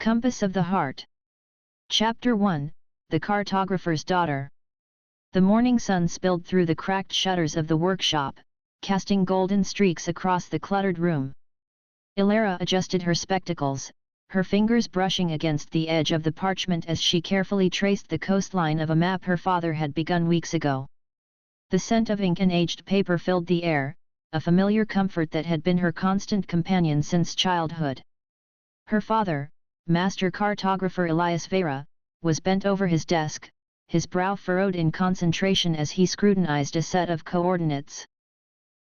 Compass of the Heart. Chapter 1, The Cartographer's Daughter. The morning sun spilled through the cracked shutters of the workshop, casting golden streaks across the cluttered room. Elara adjusted her spectacles, her fingers brushing against the edge of the parchment as she carefully traced the coastline of a map her father had begun weeks ago. The scent of ink and aged paper filled the air, a familiar comfort that had been her constant companion since childhood. Her father, Master Cartographer Elias Veyra, was bent over his desk, his brow furrowed in concentration as he scrutinized a set of coordinates.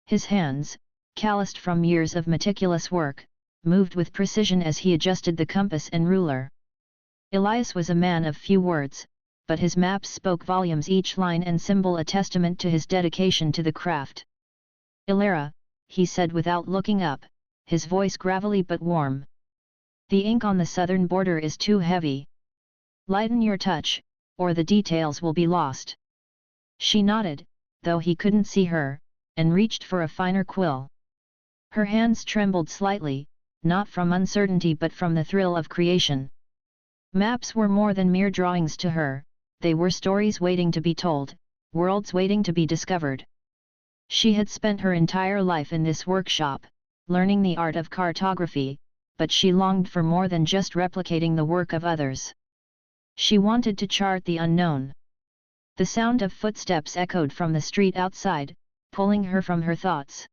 His hands, calloused from years of meticulous work, moved with precision as he adjusted the compass and ruler. Elias was a man of few words, but his maps spoke volumes, each line and symbol a testament to his dedication to the craft. "Elara," he said without looking up, his voice gravelly but warm. "The ink on the southern border is too heavy. Lighten your touch, or the details will be lost." She nodded, though he couldn't see her, and reached for a finer quill. Her hands trembled slightly, not from uncertainty but from the thrill of creation. Maps were more than mere drawings to her, they were stories waiting to be told, worlds waiting to be discovered. She had spent her entire life in this workshop, learning the art of cartography, but she longed for more than just replicating the work of others. She wanted to chart the unknown. The sound of footsteps echoed from the street outside, pulling her from her thoughts.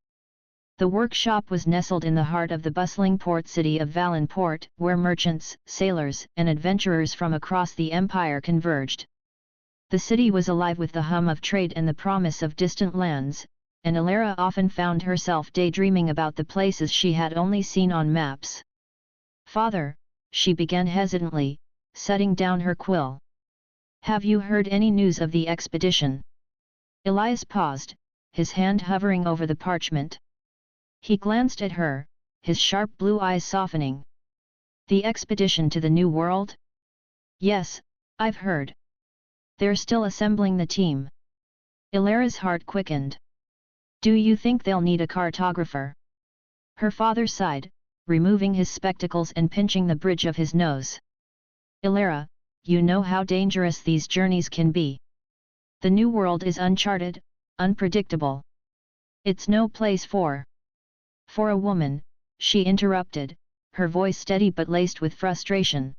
The workshop was nestled in the heart of the bustling port city of Valenport, where merchants, sailors, and adventurers from across the empire converged. The city was alive with the hum of trade and the promise of distant lands, and Elara often found herself daydreaming about the places she had only seen on maps. "Father," she began hesitantly, setting down her quill. "Have you heard any news of the expedition?" Elias paused, his hand hovering over the parchment. He glanced at her, his sharp blue eyes softening. "The expedition to the New World? Yes, I've heard. They're still assembling the team." Elara's heart quickened. "Do you think they'll need a cartographer?" Her father sighed, removing his spectacles and pinching the bridge of his nose. "Elara, you know how dangerous these journeys can be. The New World is uncharted, unpredictable. It's no place for a woman," she interrupted, her voice steady but laced with frustration.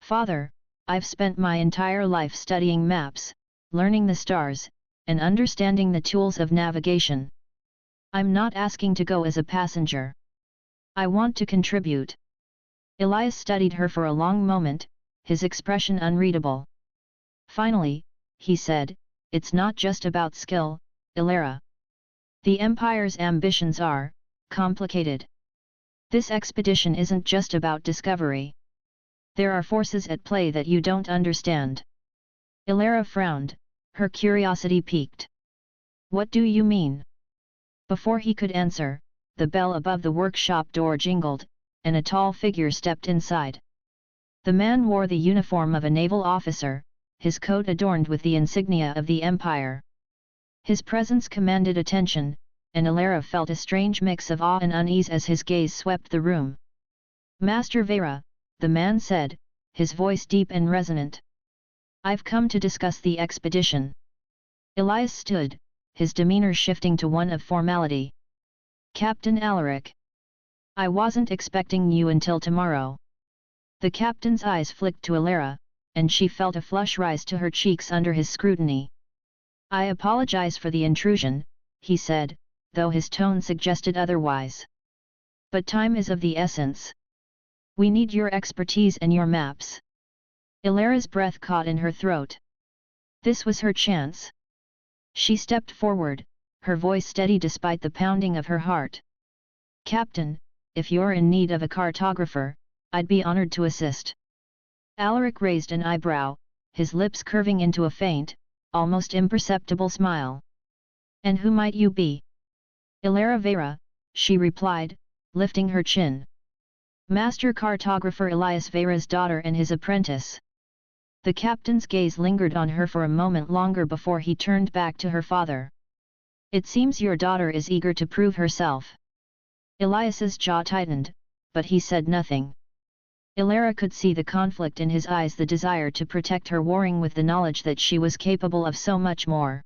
"Father, I've spent my entire life studying maps, learning the stars, and understanding the tools of navigation. I'm not asking to go as a passenger. I want to contribute." Elias studied her for a long moment, his expression unreadable. Finally, he said, "It's not just about skill, Elara. The Empire's ambitions are complicated. This expedition isn't just about discovery. There are forces at play that you don't understand." Elara frowned, her curiosity piqued. "What do you mean?" Before he could answer, the bell above the workshop door jingled, and a tall figure stepped inside. The man wore the uniform of a naval officer, his coat adorned with the insignia of the Empire. His presence commanded attention, and Elara felt a strange mix of awe and unease as his gaze swept the room. "Master Veyra," the man said, his voice deep and resonant. "I've come to discuss the expedition." Elias stood, his demeanor shifting to one of formality. "Captain Alaric. I wasn't expecting you until tomorrow." The captain's eyes flicked to Elara, and she felt a flush rise to her cheeks under his scrutiny. "I apologize for the intrusion," he said, though his tone suggested otherwise. "But time is of the essence. We need your expertise and your maps." Elara's breath caught in her throat. This was her chance. She stepped forward, her voice steady despite the pounding of her heart. "Captain, if you're in need of a cartographer, I'd be honored to assist." Alaric raised an eyebrow, his lips curving into a faint, almost imperceptible smile. "And who might you be?" "Elara Veyra," she replied, lifting her chin. "Master Cartographer Elias Veyra's daughter and his apprentice." The captain's gaze lingered on her for a moment longer before he turned back to her father. "It seems your daughter is eager to prove herself." Elias's jaw tightened, but he said nothing. Elara could see the conflict in his eyes, the desire to protect her warring with the knowledge that she was capable of so much more.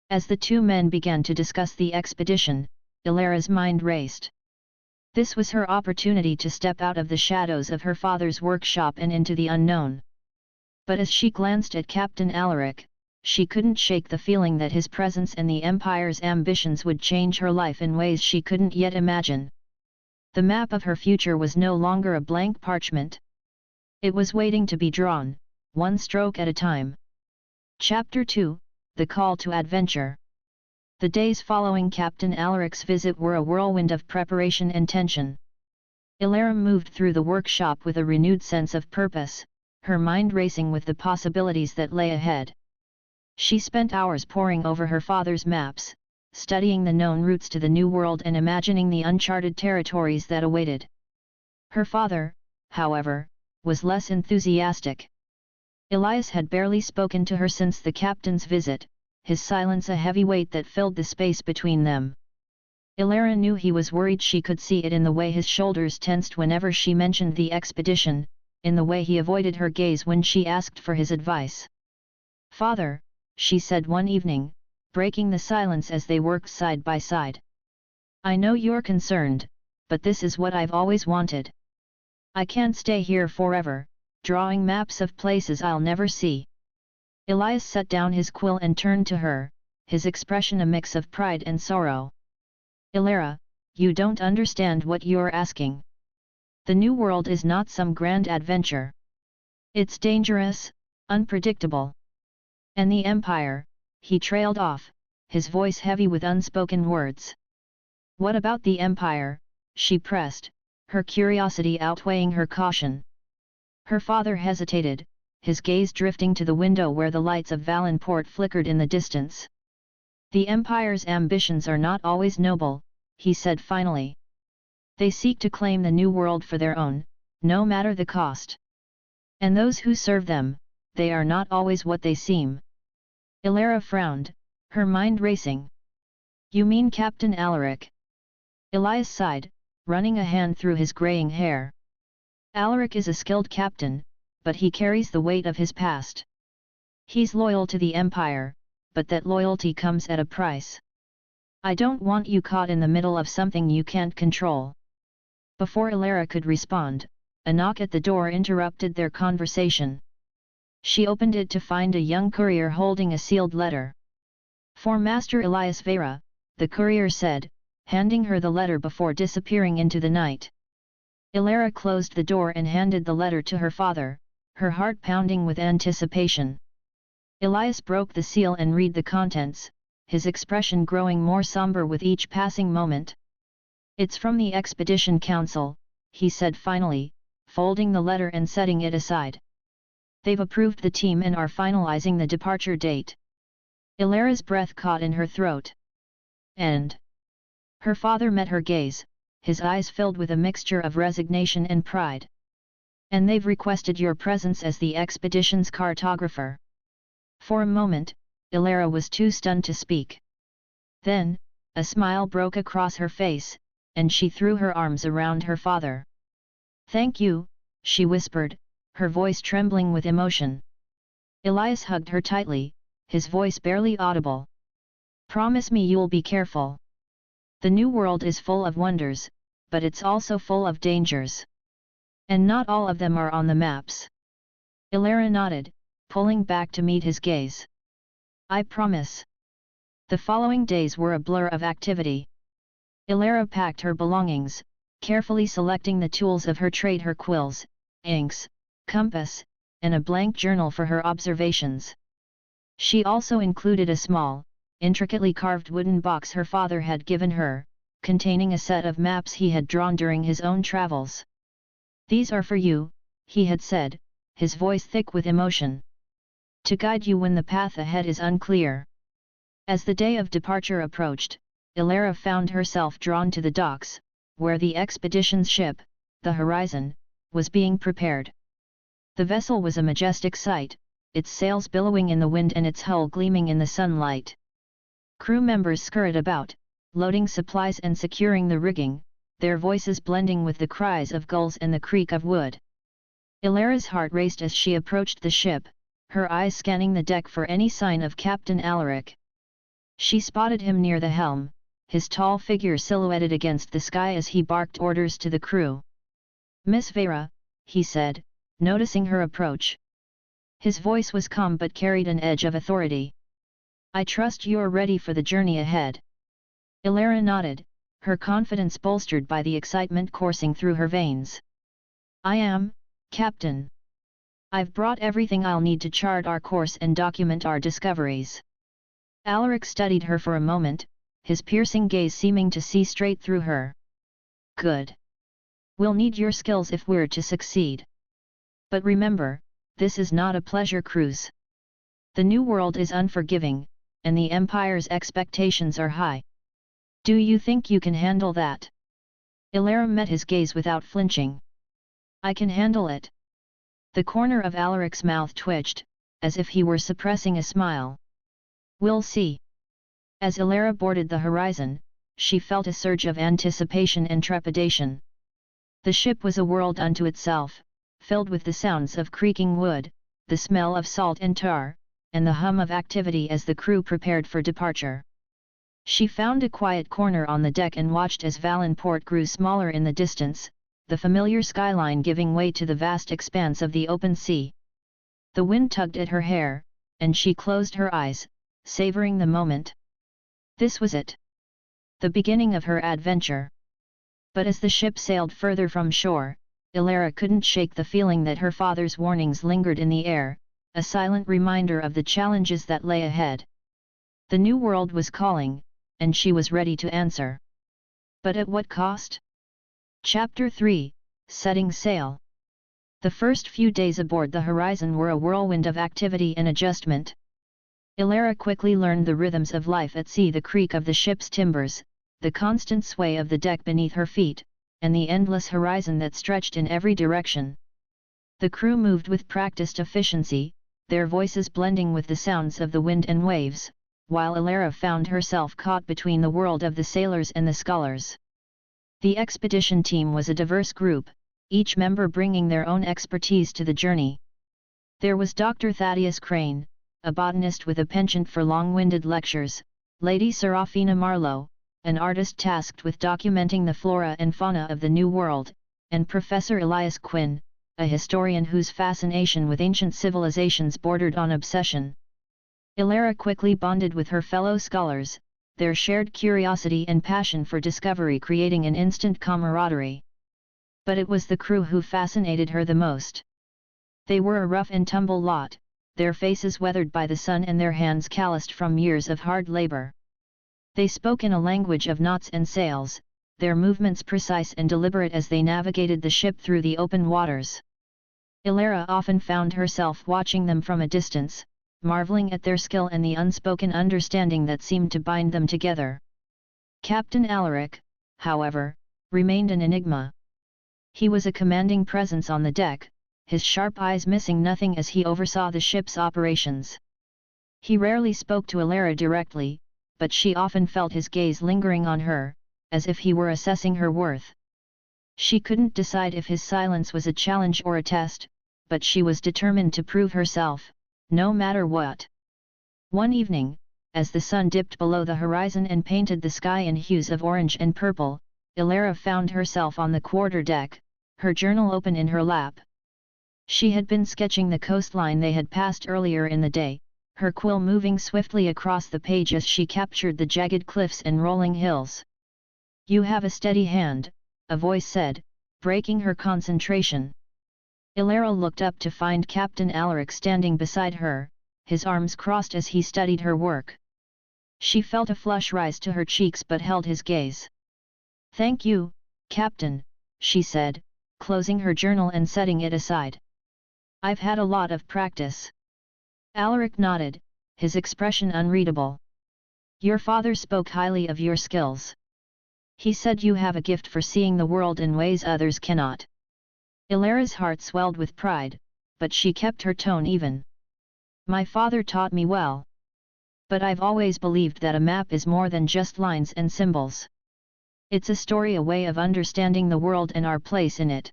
As the two men began to discuss the expedition, Elara's mind raced. This was her opportunity to step out of the shadows of her father's workshop and into the unknown. But as she glanced at Captain Alaric, she couldn't shake the feeling that his presence and the Empire's ambitions would change her life in ways she couldn't yet imagine. The map of her future was no longer a blank parchment. It was waiting to be drawn, one stroke at a time. Chapter 2, The Call to Adventure. The days following Captain Alaric's visit were a whirlwind of preparation and tension. Elara moved through the workshop with a renewed sense of purpose, her mind racing with the possibilities that lay ahead. She spent hours poring over her father's maps, studying the known routes to the New World and imagining the uncharted territories that awaited. Her father, however, was less enthusiastic. Elias had barely spoken to her since the captain's visit, his silence a heavy weight that filled the space between them. Elara knew he was worried. She could see it in the way his shoulders tensed whenever she mentioned the expedition, in the way he avoided her gaze when she asked for his advice. "Father," she said one evening, breaking the silence as they worked side by side. "I know you're concerned, but this is what I've always wanted. I can't stay here forever, drawing maps of places I'll never see." Elias set down his quill and turned to her, his expression a mix of pride and sorrow. "Elara, you don't understand what you're asking. The New World is not some grand adventure. It's dangerous, unpredictable. And the Empire," he trailed off, his voice heavy with unspoken words. "What about the Empire?" she pressed, her curiosity outweighing her caution. Her father hesitated, his gaze drifting to the window where the lights of Valenport flickered in the distance. "The Empire's ambitions are not always noble," he said finally. "They seek to claim the New World for their own, no matter the cost. And those who serve them, they are not always what they seem." Elara frowned, her mind racing. "You mean Captain Alaric?" Elias sighed, running a hand through his graying hair. "Alaric is a skilled captain, but he carries the weight of his past. He's loyal to the Empire, but that loyalty comes at a price. I don't want you caught in the middle of something you can't control." Before Elara could respond, a knock at the door interrupted their conversation. She opened it to find a young courier holding a sealed letter. "For Master Elias Veyra," the courier said, handing her the letter before disappearing into the night. Elara closed the door and handed the letter to her father, her heart pounding with anticipation. Elias broke the seal and read the contents, his expression growing more somber with each passing moment. "It's from the Expedition Council," he said finally, folding the letter and setting it aside. "They've approved the team and are finalizing the departure date." Elara's breath caught in her throat. "And?" Her father met her gaze, his eyes filled with a mixture of resignation and pride. "And they've requested your presence as the expedition's cartographer." For a moment, Elara was too stunned to speak. Then, a smile broke across her face, and she threw her arms around her father. "Thank you," she whispered, her voice trembling with emotion. Elias hugged her tightly, his voice barely audible. "Promise me you'll be careful. The New World is full of wonders, but it's also full of dangers. And not all of them are on the maps." Elara nodded, pulling back to meet his gaze. "I promise." The following days were a blur of activity. Elara packed her belongings, carefully selecting the tools of her trade: her quills, inks, compass, and a blank journal for her observations. She also included a small, intricately carved wooden box her father had given her, containing a set of maps he had drawn during his own travels. "These are for you," he had said, his voice thick with emotion. "To guide you when the path ahead is unclear." As the day of departure approached, Elara found herself drawn to the docks, where the expedition's ship, the Horizon, was being prepared. The vessel was a majestic sight, its sails billowing in the wind and its hull gleaming in the sunlight. Crew members scurried about, loading supplies and securing the rigging, their voices blending with the cries of gulls and the creak of wood. Elara's heart raced as she approached the ship, her eyes scanning the deck for any sign of Captain Alaric. She spotted him near the helm, his tall figure silhouetted against the sky as he barked orders to the crew. "Miss Veyra," he said, noticing her approach. His voice was calm but carried an edge of authority. "I trust you're ready for the journey ahead." Elara nodded, her confidence bolstered by the excitement coursing through her veins. "I am, Captain. I've brought everything I'll need to chart our course and document our discoveries." Alaric studied her for a moment, his piercing gaze seeming to see straight through her. "Good. We'll need your skills if we're to succeed. But remember, this is not a pleasure cruise. The New World is unforgiving, and the Empire's expectations are high. Do you think you can handle that?" Elara met his gaze without flinching. "I can handle it." The corner of Alaric's mouth twitched, as if he were suppressing a smile. "We'll see." As Elara boarded the horizon, she felt a surge of anticipation and trepidation. The ship was a world unto itself, filled with the sounds of creaking wood, the smell of salt and tar, and the hum of activity as the crew prepared for departure. She found a quiet corner on the deck and watched as Valenport grew smaller in the distance, the familiar skyline giving way to the vast expanse of the open sea. The wind tugged at her hair, and she closed her eyes, savoring the moment. This was it. The beginning of her adventure. But as the ship sailed further from shore, Elara couldn't shake the feeling that her father's warnings lingered in the air, a silent reminder of the challenges that lay ahead. The New World was calling, and she was ready to answer. But at what cost? Chapter 3, Setting Sail. The first few days aboard the Horizon were a whirlwind of activity and adjustment. Elara quickly learned the rhythms of life at sea, the creak of the ship's timbers, the constant sway of the deck beneath her feet, and the endless horizon that stretched in every direction. The crew moved with practiced efficiency, their voices blending with the sounds of the wind and waves, while Elara found herself caught between the world of the sailors and the scullers. The expedition team was a diverse group, each member bringing their own expertise to the journey. There was Dr. Thaddeus Crane, a botanist with a penchant for long-winded lectures, Lady Serafina Marlowe, an artist tasked with documenting the flora and fauna of the New World, and Professor Elias Quinn, a historian whose fascination with ancient civilizations bordered on obsession. Elara quickly bonded with her fellow scholars, their shared curiosity and passion for discovery creating an instant camaraderie. But it was the crew who fascinated her the most. They were a rough and tumble lot, their faces weathered by the sun and their hands calloused from years of hard labor. They spoke in a language of knots and sails, their movements precise and deliberate as they navigated the ship through the open waters. Elara often found herself watching them from a distance, marveling at their skill and the unspoken understanding that seemed to bind them together. Captain Alaric, however, remained an enigma. He was a commanding presence on the deck, his sharp eyes missing nothing as he oversaw the ship's operations. He rarely spoke to Elara directly, but she often felt his gaze lingering on her, as if he were assessing her worth. She couldn't decide if his silence was a challenge or a test, but she was determined to prove herself, no matter what. One evening, as the sun dipped below the horizon and painted the sky in hues of orange and purple, Elara found herself on the quarterdeck, her journal open in her lap. She had been sketching the coastline they had passed earlier in the day, her quill moving swiftly across the page as she captured the jagged cliffs and rolling hills. "You have a steady hand," a voice said, breaking her concentration. Elara looked up to find Captain Alaric standing beside her, his arms crossed as he studied her work. She felt a flush rise to her cheeks but held his gaze. "Thank you, Captain," she said, closing her journal and setting it aside. "I've had a lot of practice." Alaric nodded, his expression unreadable. "Your father spoke highly of your skills. He said you have a gift for seeing the world in ways others cannot." Elara's heart swelled with pride, but she kept her tone even. "My father taught me well. But I've always believed that a map is more than just lines and symbols. It's a story, a way of understanding the world and our place in it."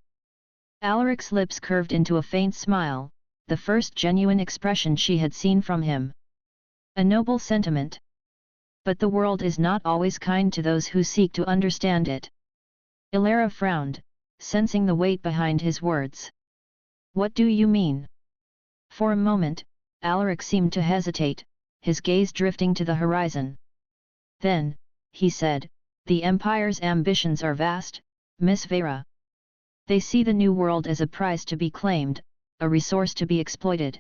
Alaric's lips curved into a faint smile, the first genuine expression she had seen from him. A noble sentiment. But the world is not always kind to those who seek to understand it. Elara frowned, sensing the weight behind his words. What do you mean? For a moment, Alaric seemed to hesitate, his gaze drifting to the horizon. Then, he said, the Empire's ambitions are vast, Miss Veyra. They see the New World as a prize to be claimed, a resource to be exploited.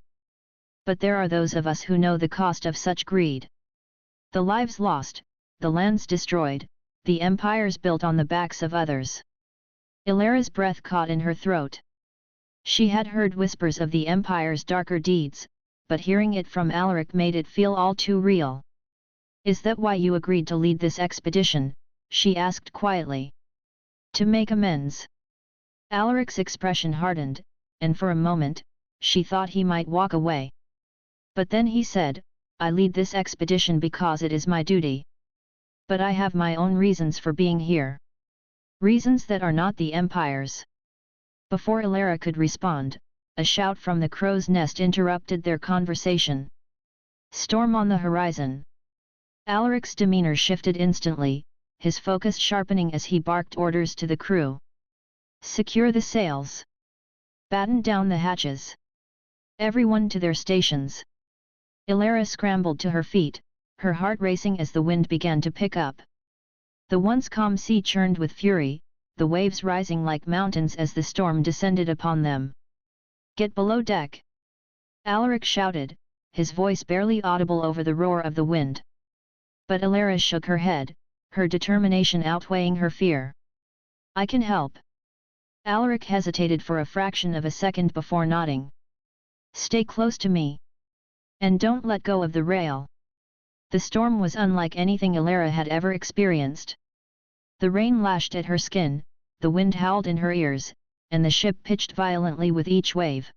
But there are those of us who know the cost of such greed. The lives lost, the lands destroyed, the empires built on the backs of others. Elara's breath caught in her throat. She had heard whispers of the Empire's darker deeds, but hearing it from Alaric made it feel all too real. Is that why you agreed to lead this expedition? She asked quietly. To make amends. Alaric's expression hardened, and for a moment, she thought he might walk away. But then he said, I lead this expedition because it is my duty. But I have my own reasons for being here. Reasons that are not the Empire's. Before Elara could respond, a shout from the crow's nest interrupted their conversation. Storm on the horizon. Alaric's demeanor shifted instantly, his focus sharpening as he barked orders to the crew. Secure the sails. Batten down the hatches. Everyone to their stations. Elara scrambled to her feet, her heart racing as the wind began to pick up. The once calm sea churned with fury, the waves rising like mountains as the storm descended upon them. Get below deck! Alaric shouted, his voice barely audible over the roar of the wind. But Elara shook her head, her determination outweighing her fear. I can help. Alaric hesitated for a fraction of a second before nodding. Stay close to me. And don't let go of the rail. The storm was unlike anything Elara had ever experienced. The rain lashed at her skin, the wind howled in her ears, and the ship pitched violently with each wave.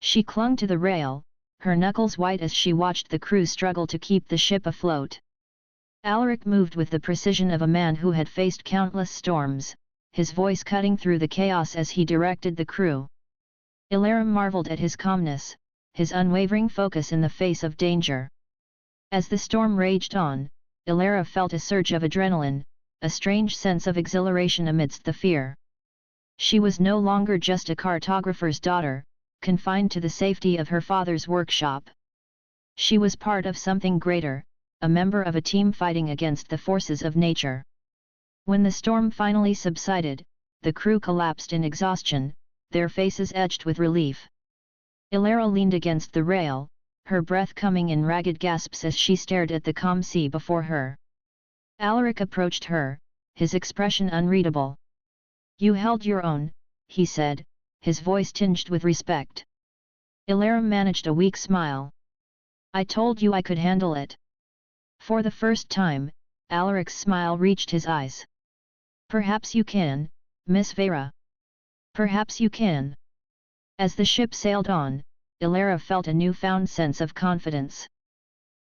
She clung to the rail, her knuckles white as she watched the crew struggle to keep the ship afloat. Alaric moved with the precision of a man who had faced countless storms, his voice cutting through the chaos as he directed the crew. Elara marveled at his calmness, his unwavering focus in the face of danger. As the storm raged on, Elara felt a surge of adrenaline, a strange sense of exhilaration amidst the fear. She was no longer just a cartographer's daughter, confined to the safety of her father's workshop. She was part of something greater, a member of a team fighting against the forces of nature. When the storm finally subsided, the crew collapsed in exhaustion, their faces etched with relief. Elara leaned against the rail, her breath coming in ragged gasps as she stared at the calm sea before her. Alaric approached her, his expression unreadable. You held your own, he said, his voice tinged with respect. Elara managed a weak smile. I told you I could handle it. For the first time, Alaric's smile reached his eyes. Perhaps you can, Miss Veyra. Perhaps you can. As the ship sailed on, Elara felt a newfound sense of confidence.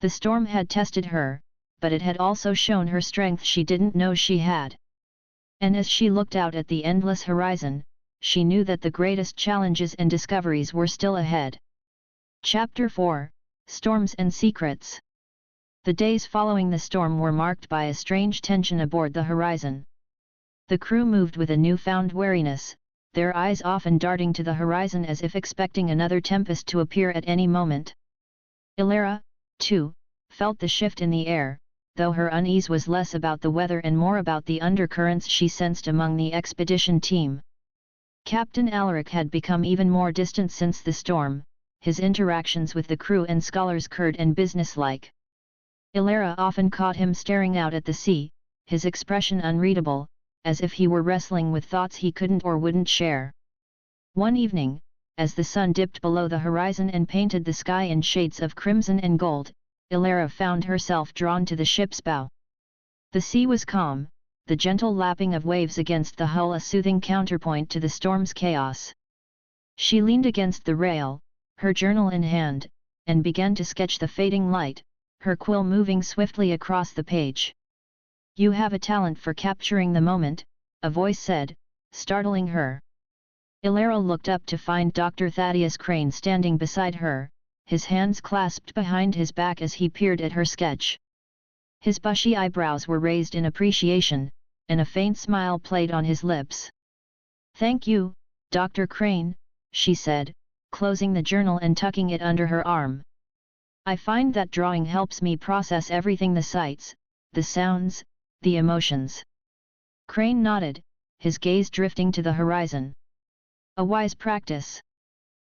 The storm had tested her, but it had also shown her strength she didn't know she had. And as she looked out at the endless horizon, she knew that the greatest challenges and discoveries were still ahead. Chapter 4, Storms and Secrets. The days following the storm were marked by a strange tension aboard the horizon. The crew moved with a newfound wariness, their eyes often darting to the horizon as if expecting another tempest to appear at any moment. Elara, too, felt the shift in the air, though her unease was less about the weather and more about the undercurrents she sensed among the expedition team. Captain Alaric had become even more distant since the storm, his interactions with the crew and scholars curt and businesslike. Elara often caught him staring out at the sea, his expression unreadable, as if he were wrestling with thoughts he couldn't or wouldn't share. One evening, as the sun dipped below the horizon and painted the sky in shades of crimson and gold, Elara found herself drawn to the ship's bow. The sea was calm, the gentle lapping of waves against the hull a soothing counterpoint to the storm's chaos. She leaned against the rail, her journal in hand, and began to sketch the fading light, her quill moving swiftly across the page. You have a talent for capturing the moment, a voice said, startling her. Elara looked up to find Dr. Thaddeus Crane standing beside her, his hands clasped behind his back as he peered at her sketch. His bushy eyebrows were raised in appreciation, and a faint smile played on his lips. "Thank you, Dr. Crane," she said, closing the journal and tucking it under her arm. "I find that drawing helps me process everything: the sights, the sounds, the emotions." Crane nodded, his gaze drifting to the horizon. "A wise practice.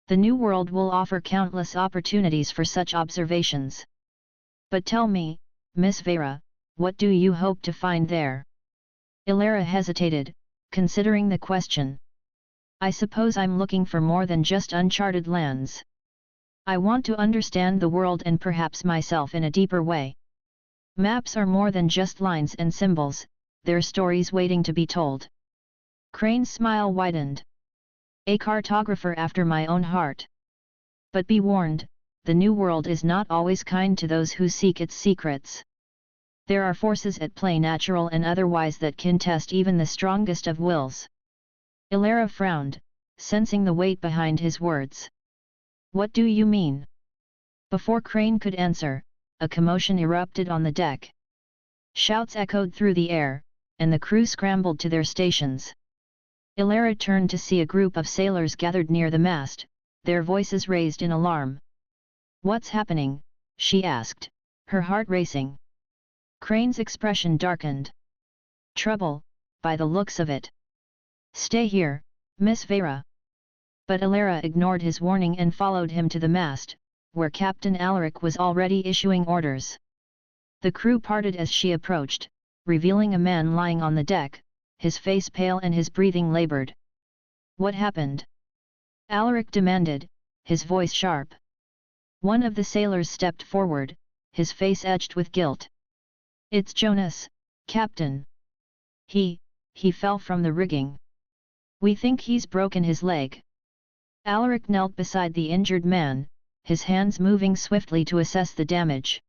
The new world will offer countless opportunities for such observations. But tell me, Miss Veyra, what do you hope to find there?" Elara hesitated, considering the question. "I suppose I'm looking for more than just uncharted lands. I want to understand the world and perhaps myself in a deeper way. Maps are more than just lines and symbols, they're stories waiting to be told." Crane's smile widened. "A cartographer after my own heart. But be warned, the new world is not always kind to those who seek its secrets. There are forces at play, natural and otherwise, that can test even the strongest of wills." Elara frowned, sensing the weight behind his words. "What do you mean?" Before Crane could answer, a commotion erupted on the deck. Shouts echoed through the air, and the crew scrambled to their stations. Elara turned to see a group of sailors gathered near the mast, their voices raised in alarm. "What's happening?" she asked, her heart racing. Crane's expression darkened. "Trouble, by the looks of it. Stay here, Miss Veyra." But Elara ignored his warning and followed him to the mast, where Captain Alaric was already issuing orders. The crew parted as she approached, revealing a man lying on the deck, his face pale and his breathing labored. "What happened?" Alaric demanded, his voice sharp. One of the sailors stepped forward, his face edged with guilt. "It's Jonas, Captain. He fell from the rigging. We think he's broken his leg." Alaric knelt beside the injured man, his hands moving swiftly to assess the damage.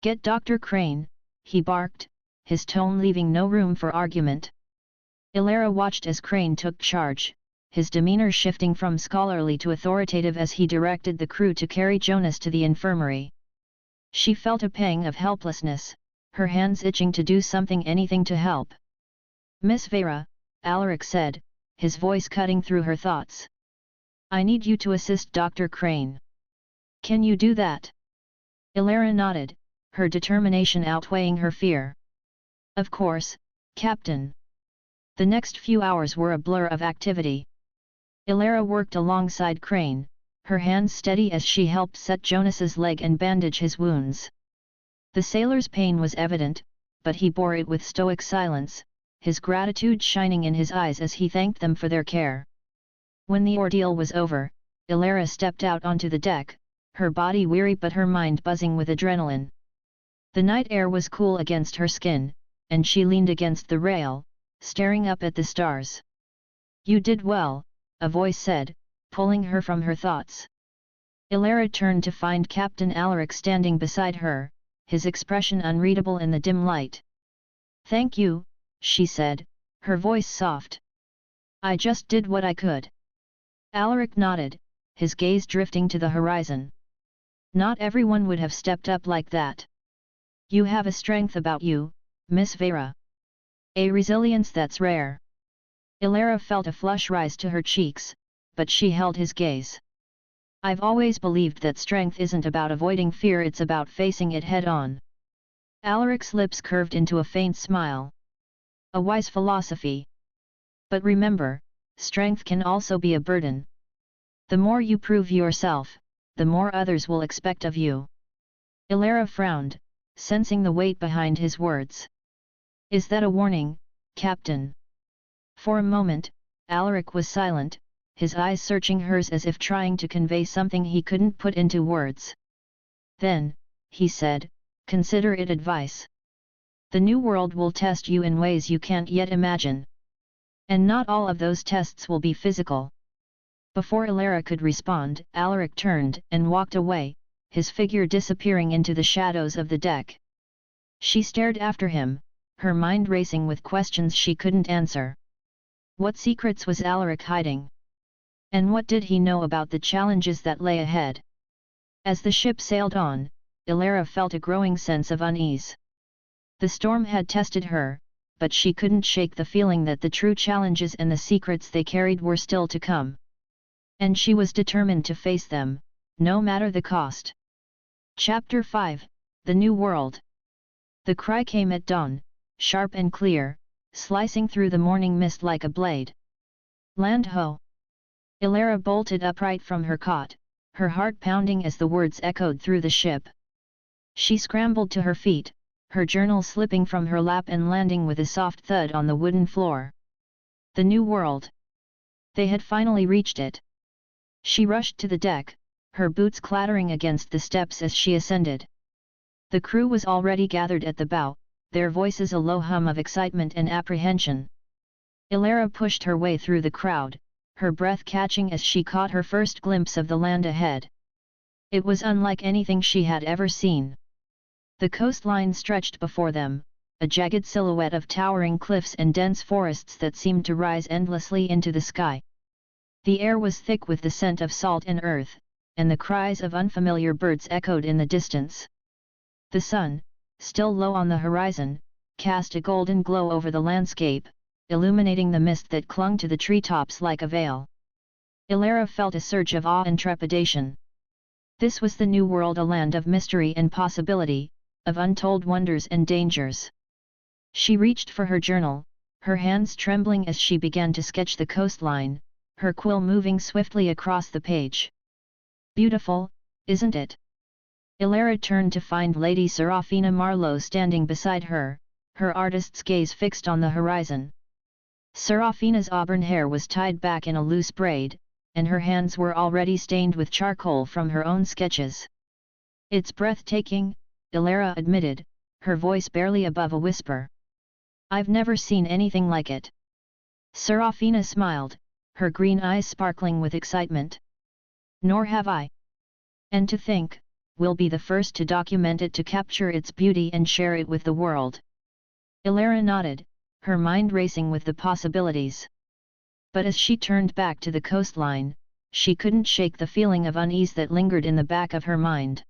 "Get Dr. Crane," he barked, his tone leaving no room for argument. Elara watched as Crane took charge, his demeanor shifting from scholarly to authoritative as he directed the crew to carry Jonas to the infirmary. She felt a pang of helplessness, her hands itching to do something, anything to help. "Miss Veyra," Alaric said, his voice cutting through her thoughts. "I need you to assist Dr. Crane. Can you do that?" Elara nodded, her determination outweighing her fear. "Of course, Captain." The next few hours were a blur of activity. Elara worked alongside Crane, her hands steady as she helped set Jonas's leg and bandage his wounds. The sailor's pain was evident, but he bore it with stoic silence, his gratitude shining in his eyes as he thanked them for their care. When the ordeal was over, Elara stepped out onto the deck, her body weary but her mind buzzing with adrenaline. The night air was cool against her skin, and she leaned against the rail, staring up at the stars. "You did well," a voice said, pulling her from her thoughts. Elara turned to find Captain Alaric standing beside her, his expression unreadable in the dim light. "Thank you," she said, her voice soft. "I just did what I could." Alaric nodded, his gaze drifting to the horizon. "Not everyone would have stepped up like that. You have a strength about you, Miss Veyra. A resilience that's rare." Elara felt a flush rise to her cheeks, but she held his gaze. "I've always believed that strength isn't about avoiding fear, it's about facing it head-on." Alaric's lips curved into a faint smile. "A wise philosophy. But remember, strength can also be a burden. The more you prove yourself, the more others will expect of you." Elara frowned, sensing the weight behind his words. "Is that a warning, Captain?" For a moment, Alaric was silent, his eyes searching hers as if trying to convey something he couldn't put into words. Then, he said, "Consider it advice. The new world will test you in ways you can't yet imagine. And not all of those tests will be physical." Before Elara could respond, Alaric turned and walked away, his figure disappearing into the shadows of the deck. She stared after him, her mind racing with questions she couldn't answer. What secrets was Alaric hiding? And what did he know about the challenges that lay ahead? As the ship sailed on, Elara felt a growing sense of unease. The storm had tested her, but she couldn't shake the feeling that the true challenges and the secrets they carried were still to come. And she was determined to face them, no matter the cost. Chapter 5, The New World. The cry came at dawn, sharp and clear, slicing through the morning mist like a blade. Land ho! Elara bolted upright from her cot, her heart pounding as the words echoed through the ship. She scrambled to her feet, her journal slipping from her lap and landing with a soft thud on the wooden floor. The New World. They had finally reached it. She rushed to the deck, her boots clattering against the steps as she ascended. The crew was already gathered at the bow, their voices a low hum of excitement and apprehension. Elara pushed her way through the crowd, her breath catching as she caught her first glimpse of the land ahead. It was unlike anything she had ever seen. The coastline stretched before them, a jagged silhouette of towering cliffs and dense forests that seemed to rise endlessly into the sky. The air was thick with the scent of salt and earth, and the cries of unfamiliar birds echoed in the distance. The sun, still low on the horizon, cast a golden glow over the landscape, illuminating the mist that clung to the treetops like a veil. Elara felt a surge of awe and trepidation. This was the New World, a land of mystery and possibility, of untold wonders and dangers. She reached for her journal, her hands trembling as she began to sketch the coastline, her quill moving swiftly across the page. Beautiful, isn't it? Elara turned to find Lady Serafina Marlowe standing beside her, her artist's gaze fixed on the horizon. Serafina's auburn hair was tied back in a loose braid, and her hands were already stained with charcoal from her own sketches. It's breathtaking, Elara admitted, her voice barely above a whisper. I've never seen anything like it. Serafina smiled, her green eyes sparkling with excitement. Nor have I. And to think, we'll be the first to document it, to capture its beauty and share it with the world. Elara nodded, her mind racing with the possibilities. But as she turned back to the coastline, she couldn't shake the feeling of unease that lingered in the back of her mind.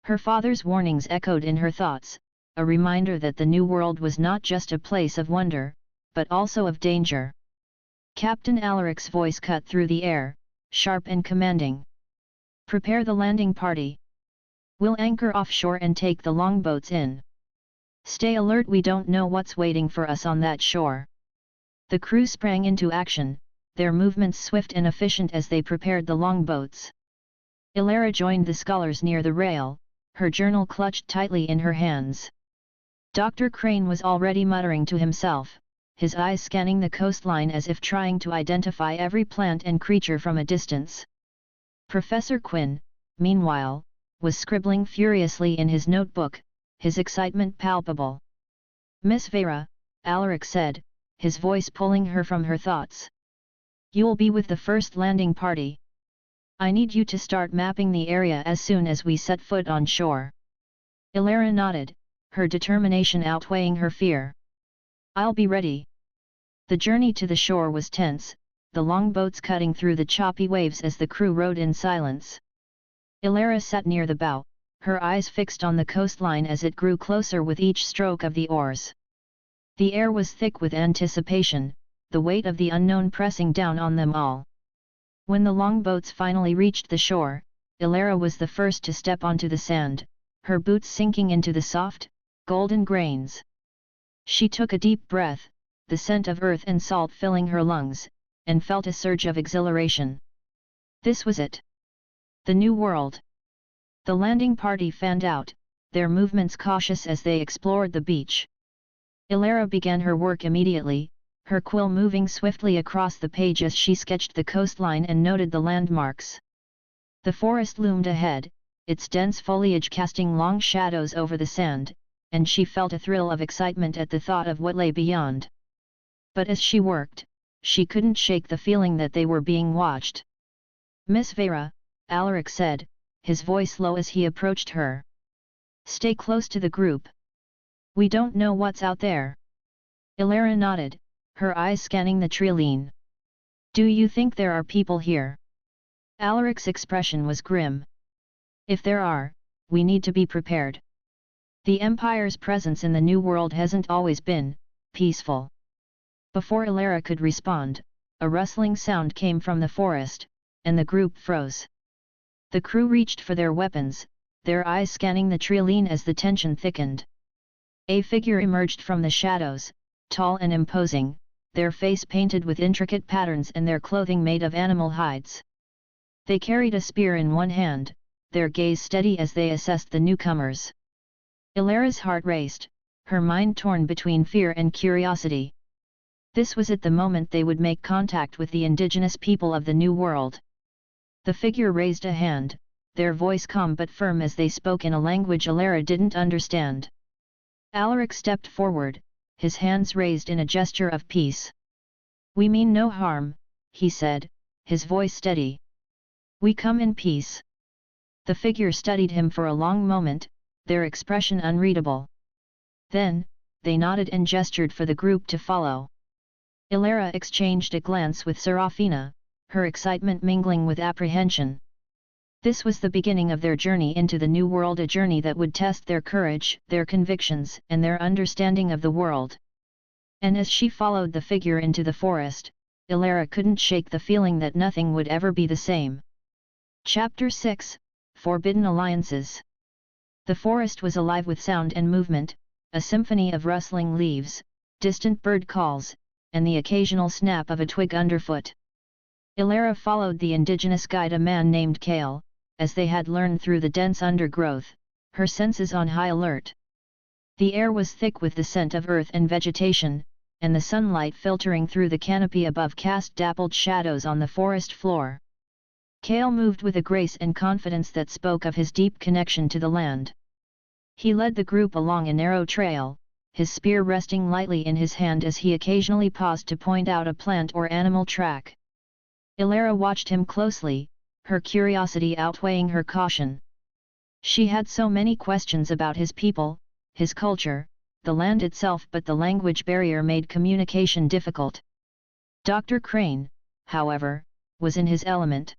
Her father's warnings echoed in her thoughts, a reminder that the New World was not just a place of wonder, but also of danger. Captain Alaric's voice cut through the air, sharp and commanding. Prepare the landing party. We'll anchor offshore and take the longboats in. Stay alert, we don't know what's waiting for us on that shore. The crew sprang into action, their movements swift and efficient as they prepared the longboats. Elara joined the scullers near the rail, her journal clutched tightly in her hands. Dr. Crane was already muttering to himself, his eyes scanning the coastline as if trying to identify every plant and creature from a distance. Professor Quinn, meanwhile, was scribbling furiously in his notebook, his excitement palpable. Miss Veyra, Alaric said, his voice pulling her from her thoughts. You'll be with the first landing party. I need you to start mapping the area as soon as we set foot on shore. Elara nodded, her determination outweighing her fear. I'll be ready. The journey to the shore was tense, the longboats cutting through the choppy waves as the crew rowed in silence. Elara sat near the bow, her eyes fixed on the coastline as it grew closer with each stroke of the oars. The air was thick with anticipation, the weight of the unknown pressing down on them all. When the longboats finally reached the shore, Elara was the first to step onto the sand, her boots sinking into the soft, golden grains. She took a deep breath, the scent of earth and salt filling her lungs, and felt a surge of exhilaration. This was it. The New World. The landing party fanned out, their movements cautious as they explored the beach. Elara began her work immediately, her quill moving swiftly across the page as she sketched the coastline and noted the landmarks. The forest loomed ahead, its dense foliage casting long shadows over the sand, and she felt a thrill of excitement at the thought of what lay beyond. But as she worked, she couldn't shake the feeling that they were being watched. Miss Veyra, Alaric said, his voice low as he approached her. Stay close to the group. We don't know what's out there. Elara nodded, her eyes scanning the treeline. Do you think there are people here? Alaric's expression was grim. If there are, we need to be prepared. The Empire's presence in the New World hasn't always been peaceful. Before Elara could respond, a rustling sound came from the forest, and the group froze. The crew reached for their weapons, their eyes scanning the treeline as the tension thickened. A figure emerged from the shadows, tall and imposing, their face painted with intricate patterns and their clothing made of animal hides. They carried a spear in one hand, their gaze steady as they assessed the newcomers. Elara's heart raced, her mind torn between fear and curiosity. This was at the moment they would make contact with the indigenous people of the New World. The figure raised a hand, their voice calm but firm as they spoke in a language Elara didn't understand. Alaric stepped forward, his hands raised in a gesture of peace. "We mean no harm," he said, his voice steady. "We come in peace." The figure studied him for a long moment, their expression unreadable. Then, they nodded and gestured for the group to follow. Elara exchanged a glance with Serafina, her excitement mingling with apprehension. This was the beginning of their journey into the New World, a journey that would test their courage, their convictions, and their understanding of the world. And as she followed the figure into the forest, Elara couldn't shake the feeling that nothing would ever be the same. Chapter 6, Forbidden Alliances. The forest was alive with sound and movement, a symphony of rustling leaves, distant bird calls, and the occasional snap of a twig underfoot. Elara followed the indigenous guide, a man named Kael, as they had learned through the dense undergrowth, her senses on high alert. The air was thick with the scent of earth and vegetation, and the sunlight filtering through the canopy above cast dappled shadows on the forest floor. Kael moved with a grace and confidence that spoke of his deep connection to the land. He led the group along a narrow trail, his spear resting lightly in his hand as he occasionally paused to point out a plant or animal track. Elara watched him closely, her curiosity outweighing her caution. She had so many questions about his people, his culture, the land itself, but the language barrier made communication difficult. Dr. Crane, however, was in his element.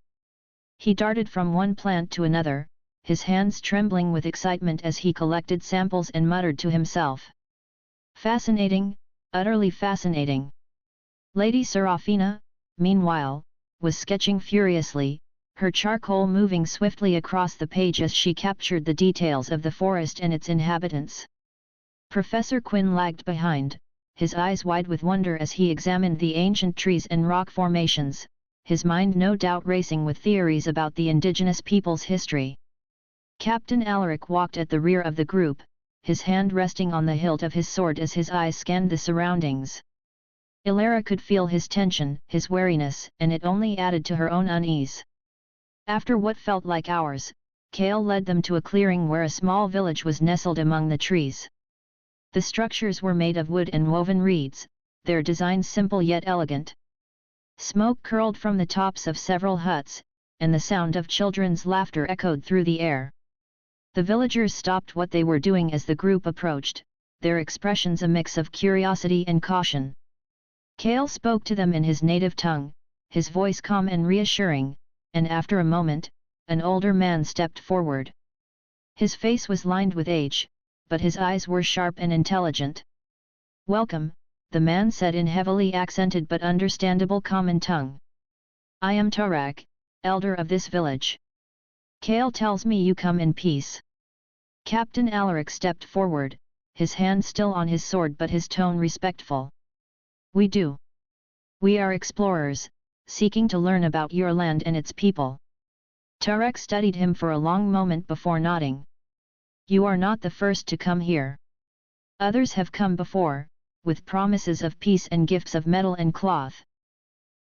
He darted from one plant to another, his hands trembling with excitement as he collected samples and muttered to himself. "Fascinating, utterly fascinating." Lady Serafina, meanwhile, was sketching furiously, her charcoal moving swiftly across the page as she captured the details of the forest and its inhabitants. Professor Quinn lagged behind, his eyes wide with wonder as he examined the ancient trees and rock formations, his mind no doubt racing with theories about the indigenous people's history. Captain Alaric walked at the rear of the group, his hand resting on the hilt of his sword as his eyes scanned the surroundings. Elara could feel his tension, his wariness, and it only added to her own unease. After what felt like hours, Kael led them to a clearing where a small village was nestled among the trees. The structures were made of wood and woven reeds, their design simple yet elegant. Smoke curled from the tops of several huts, and the sound of children's laughter echoed through the air. The villagers stopped what they were doing as the group approached, their expressions a mix of curiosity and caution. Kael spoke to them in his native tongue, his voice calm and reassuring, and after a moment, an older man stepped forward. His face was lined with age, but his eyes were sharp and intelligent. "Welcome," the man said in heavily accented but understandable common tongue. "I am Tarak, elder of this village. Kael tells me you come in peace." Captain Alaric stepped forward, his hand still on his sword but his tone respectful. "We do. We are explorers, seeking to learn about your land and its people." Tarak studied him for a long moment before nodding. "You are not the first to come here. Others have come before, with promises of peace and gifts of metal and cloth.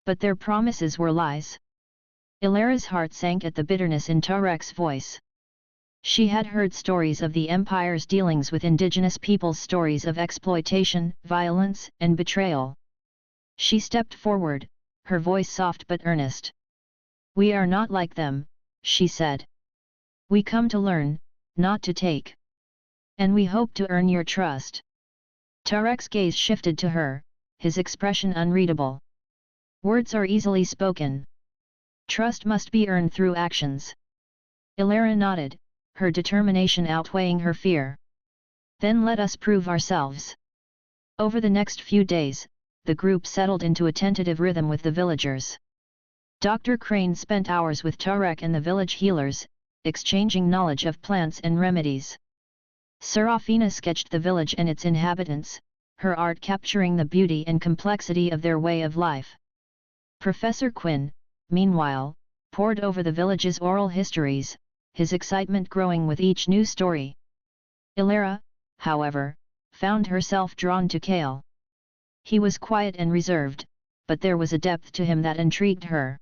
But their promises were lies." Elara's heart sank at the bitterness in Tarak's voice. She had heard stories of the Empire's dealings with indigenous peoples, stories of exploitation, violence, and betrayal. She stepped forward, her voice soft but earnest. "We are not like them," she said. "We come to learn, not to take. And we hope to earn your trust." Tarek's gaze shifted to her, his expression unreadable. Words are easily spoken. Trust must be earned through actions. Elara nodded, her determination outweighing her fear. Then let us prove ourselves. Over the next few days, the group settled into a tentative rhythm with the villagers. Dr. Crane spent hours with Tarek and the village healers, exchanging knowledge of plants and remedies. Serafina sketched the village and its inhabitants, her art capturing the beauty and complexity of their way of life. Professor Quinn, meanwhile, pored over the village's oral histories, his excitement growing with each new story. Elara, however, found herself drawn to Kael. He was quiet and reserved, but there was a depth to him that intrigued her.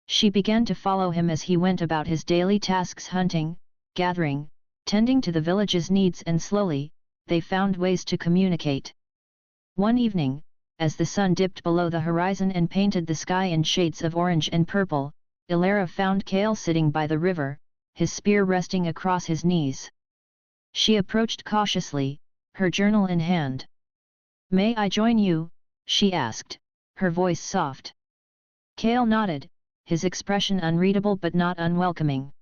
She began to follow him as he went about his daily tasks, hunting, gathering, tending to the village's needs, and slowly, they found ways to communicate. One evening, as the sun dipped below the horizon and painted the sky in shades of orange and purple, Elara found Kael sitting by the river, his spear resting across his knees. She approached cautiously, her journal in hand. "May I join you?" she asked, her voice soft. Kael nodded, his expression unreadable but not unwelcoming.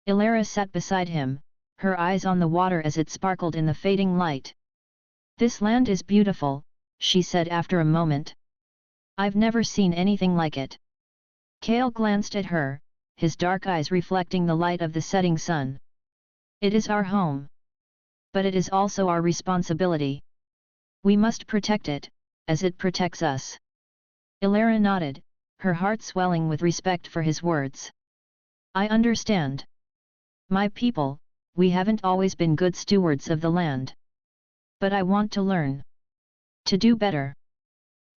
Elara sat beside him, her eyes on the water as it sparkled in the fading light. "This land is beautiful," she said after a moment. "I've never seen anything like it." Kael glanced at her, his dark eyes reflecting the light of the setting sun. "It is our home. But it is also our responsibility. We must protect it, as it protects us." Elara nodded, her heart swelling with respect for his words. "I understand. My people, we haven't always been good stewards of the land. But I want to learn. To do better."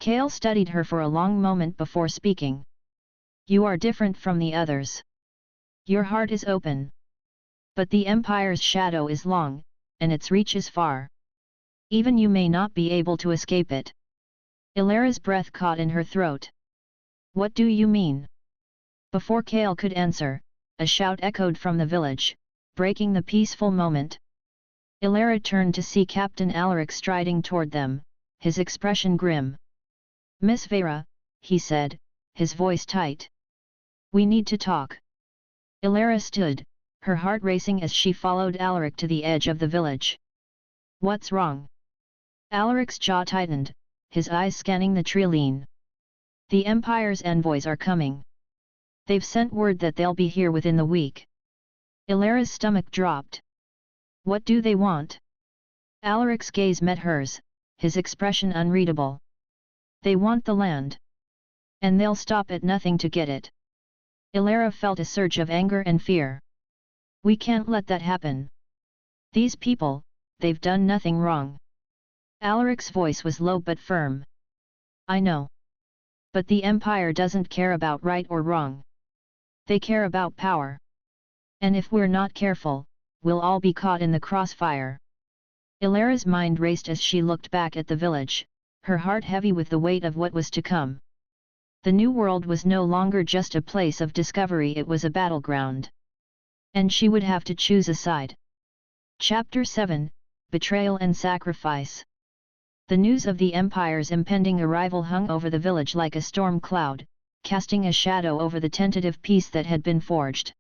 Kael studied her for a long moment before speaking. "You are different from the others. Your heart is open. But the Empire's shadow is long, and its reach is far. Even you may not be able to escape it." Elara's breath caught in her throat. "What do you mean?" Before Kael could answer, a shout echoed from the village, breaking the peaceful moment. Elara turned to see Captain Alaric striding toward them, his expression grim. "Miss Veyra," he said, his voice tight. "We need to talk." Elara stood, her heart racing as she followed Alaric to the edge of the village. "What's wrong?" Alaric's jaw tightened, his eyes scanning the treeline. "The Empire's envoys are coming. They've sent word that they'll be here within the week." Elara's stomach dropped. "What do they want?" Alaric's gaze met hers, his expression unreadable. "They want the land. And they'll stop at nothing to get it." Elara felt a surge of anger and fear. "We can't let that happen. These people, they've done nothing wrong." Alaric's voice was low but firm. "I know. But the Empire doesn't care about right or wrong. They care about power. And if we're not careful, we'll all be caught in the crossfire." Elara's mind raced as she looked back at the village, her heart heavy with the weight of what was to come. The new world was no longer just a place of discovery, it was a battleground. And she would have to choose a side. Chapter 7, Betrayal and Sacrifice. The news of the Empire's impending arrival hung over the village like a storm cloud, casting a shadow over the tentative peace that had been forged.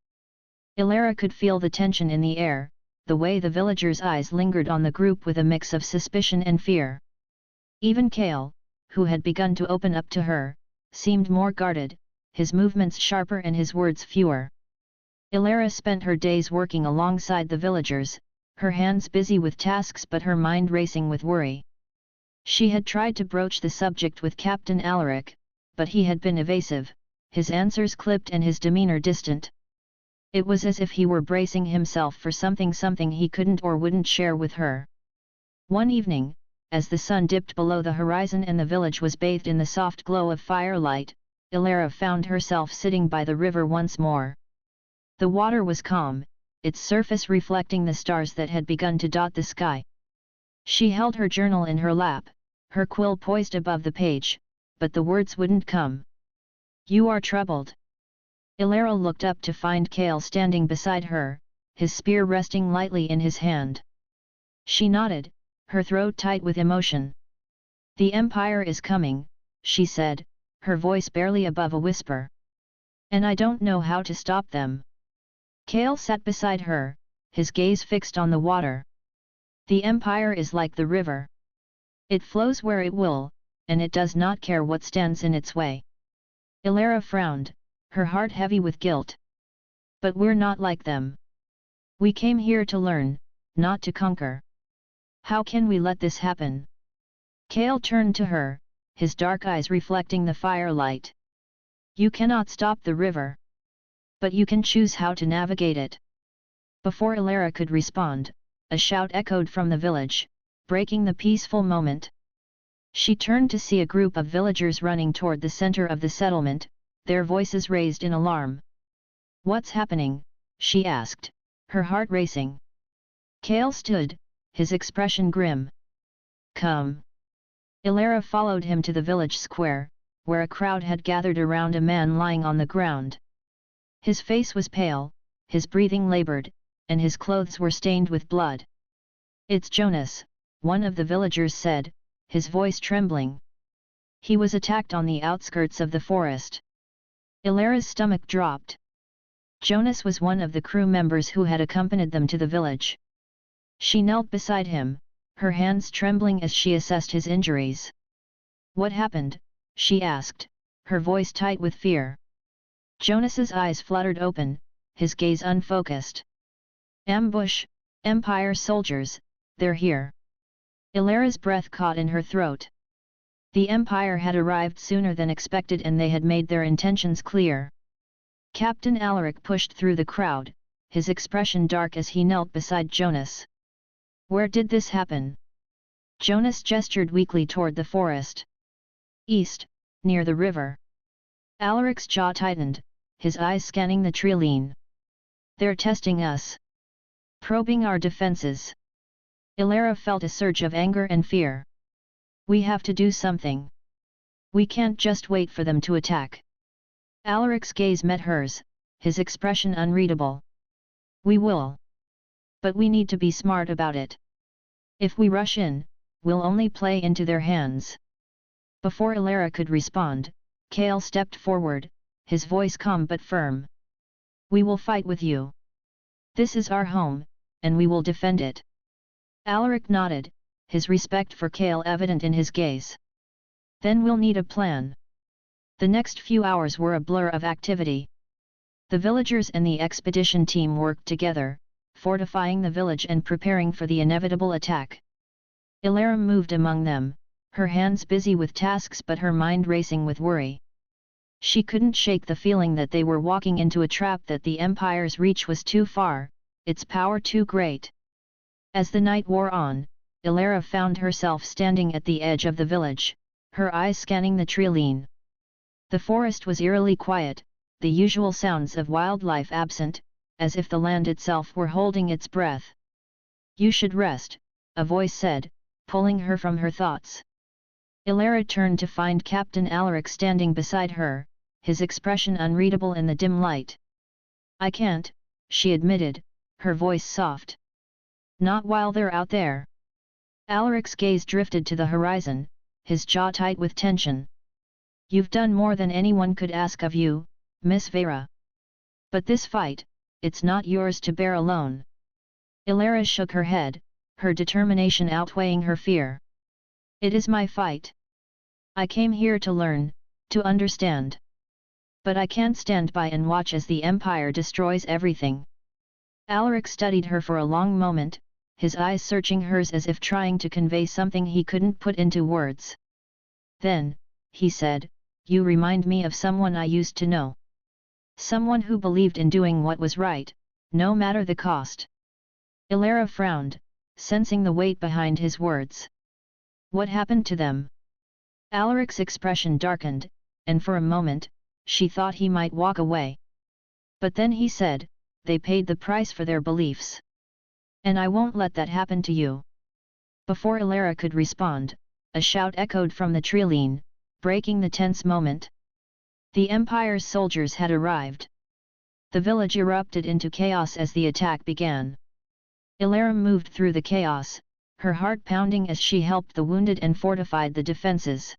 Elara could feel the tension in the air, the way the villagers' eyes lingered on the group with a mix of suspicion and fear. Even Kael, who had begun to open up to her, seemed more guarded, his movements sharper and his words fewer. Elara spent her days working alongside the villagers, her hands busy with tasks but her mind racing with worry. She had tried to broach the subject with Captain Alaric, but he had been evasive, his answers clipped and his demeanor distant. It was as if he were bracing himself for something he couldn't or wouldn't share with her. One evening, as the sun dipped below the horizon and the village was bathed in the soft glow of firelight, Elara found herself sitting by the river once more. The water was calm, its surface reflecting the stars that had begun to dot the sky. She held her journal in her lap, her quill poised above the page, but the words wouldn't come. "You are troubled." Elara looked up to find Kael standing beside her, his spear resting lightly in his hand. She nodded, her throat tight with emotion. "The Empire is coming," she said, her voice barely above a whisper. And I don't know how to stop them. Kael sat beside her, his gaze fixed on the water. The Empire is like the river. It flows where it will, and it does not care what stands in its way. Elara frowned, her heart heavy with guilt. But we're not like them. We came here to learn, not to conquer. How can we let this happen? Kael turned to her, his dark eyes reflecting the firelight. You cannot stop the river. But you can choose how to navigate it. Before Elara could respond, a shout echoed from the village, breaking the peaceful moment. She turned to see a group of villagers running toward the center of the settlement, their voices raised in alarm. What's happening? She asked, her heart racing. Kael stood, his expression grim. Come. Elara followed him to the village square, where a crowd had gathered around a man lying on the ground. His face was pale, his breathing labored, and his clothes were stained with blood. It's Jonas, one of the villagers said, his voice trembling. He was attacked on the outskirts of the forest. Elara's stomach dropped. Jonas was one of the crew members who had accompanied them to the village. She knelt beside him, her hands trembling as she assessed his injuries. What happened? She asked, her voice tight with fear. Jonas's eyes fluttered open, his gaze unfocused. Ambush, Empire soldiers, they're here. Elara's breath caught in her throat. The Empire had arrived sooner than expected and they had made their intentions clear. Captain Alaric pushed through the crowd, his expression dark as he knelt beside Jonas. Where did this happen? Jonas gestured weakly toward the forest. East, near the river. Alaric's jaw tightened, his eyes scanning the treeline. They're testing us. Probing our defenses. Elara felt a surge of anger and fear. We have to do something. We can't just wait for them to attack. Alaric's gaze met hers, his expression unreadable. We will. But we need to be smart about it. If we rush in, we'll only play into their hands. Before Elara could respond, Kael stepped forward, his voice calm but firm. We will fight with you. This is our home, and we will defend it. Alaric nodded, his respect for Kael evident in his gaze. Then we'll need a plan. The next few hours were a blur of activity. The villagers and the expedition team worked together, fortifying the village and preparing for the inevitable attack. Elara moved among them, her hands busy with tasks but her mind racing with worry. She couldn't shake the feeling that they were walking into a trap, that the Empire's reach was too far, its power too great. As the night wore on, Elara found herself standing at the edge of the village, her eyes scanning the treeline. The forest was eerily quiet, the usual sounds of wildlife absent, as if the land itself were holding its breath. You should rest, a voice said, pulling her from her thoughts. Elara turned to find Captain Alaric standing beside her, his expression unreadable in the dim light. I can't, she admitted, her voice soft. Not while they're out there. Alaric's gaze drifted to the horizon, his jaw tight with tension. You've done more than anyone could ask of you, Miss Veyra. But this fight, it's not yours to bear alone. Elara shook her head, her determination outweighing her fear. It is my fight. I came here to learn, to understand. But I can't stand by and watch as the Empire destroys everything. Alaric studied her for a long moment, his eyes searching hers as if trying to convey something he couldn't put into words. Then, he said, you remind me of someone I used to know. Someone who believed in doing what was right, no matter the cost. Elara frowned, sensing the weight behind his words. What happened to them? Alaric's expression darkened, and for a moment, she thought he might walk away. But then he said, they paid the price for their beliefs. And I won't let that happen to you. Before Elara could respond, a shout echoed from the treeline, breaking the tense moment. The Empire's soldiers had arrived. The village erupted into chaos as the attack began. Elara moved through the chaos, her heart pounding as she helped the wounded and fortified the defenses.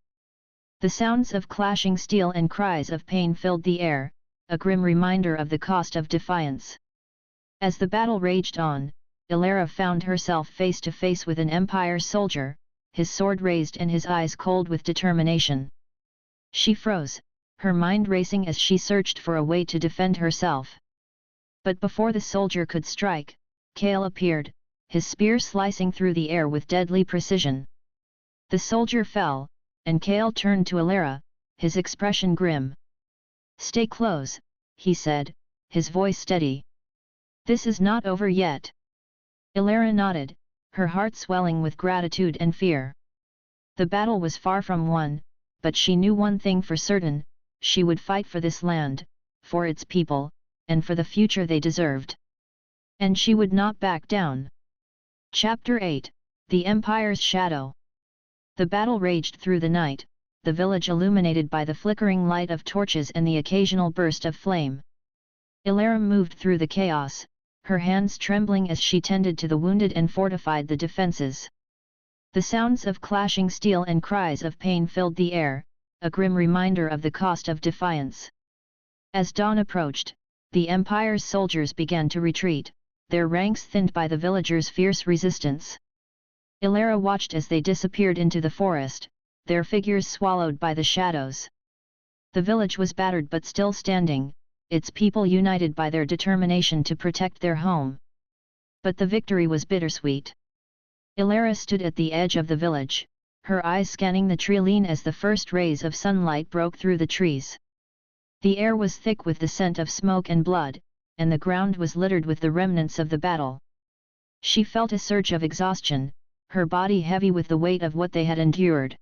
The sounds of clashing steel and cries of pain filled the air, a grim reminder of the cost of defiance. As the battle raged on, Elara found herself face to face with an Empire soldier, his sword raised and his eyes cold with determination. She froze, her mind racing as she searched for a way to defend herself. But before the soldier could strike, Kael appeared, his spear slicing through the air with deadly precision. The soldier fell, and Kael turned to Elara, his expression grim. "Stay close," he said, his voice steady. "This is not over yet." Elara nodded, her heart swelling with gratitude and fear. The battle was far from won, but she knew one thing for certain: she would fight for this land, for its people, and for the future they deserved. And she would not back down. Chapter 8: The Empire's Shadow. The battle raged through the night, the village illuminated by the flickering light of torches and the occasional burst of flame. Elara moved through the chaos, her hands trembling as she tended to the wounded and fortified the defenses. The sounds of clashing steel and cries of pain filled the air, a grim reminder of the cost of defiance. As dawn approached, the Empire's soldiers began to retreat, their ranks thinned by the villagers' fierce resistance. Elara watched as they disappeared into the forest, their figures swallowed by the shadows. The village was battered but still standing, its people united by their determination to protect their home. But the victory was bittersweet. Elara stood at the edge of the village, her eyes scanning the treeline as the first rays of sunlight broke through the trees. The air was thick with the scent of smoke and blood, and the ground was littered with the remnants of the battle. She felt a surge of exhaustion, her body heavy with the weight of what they had endured.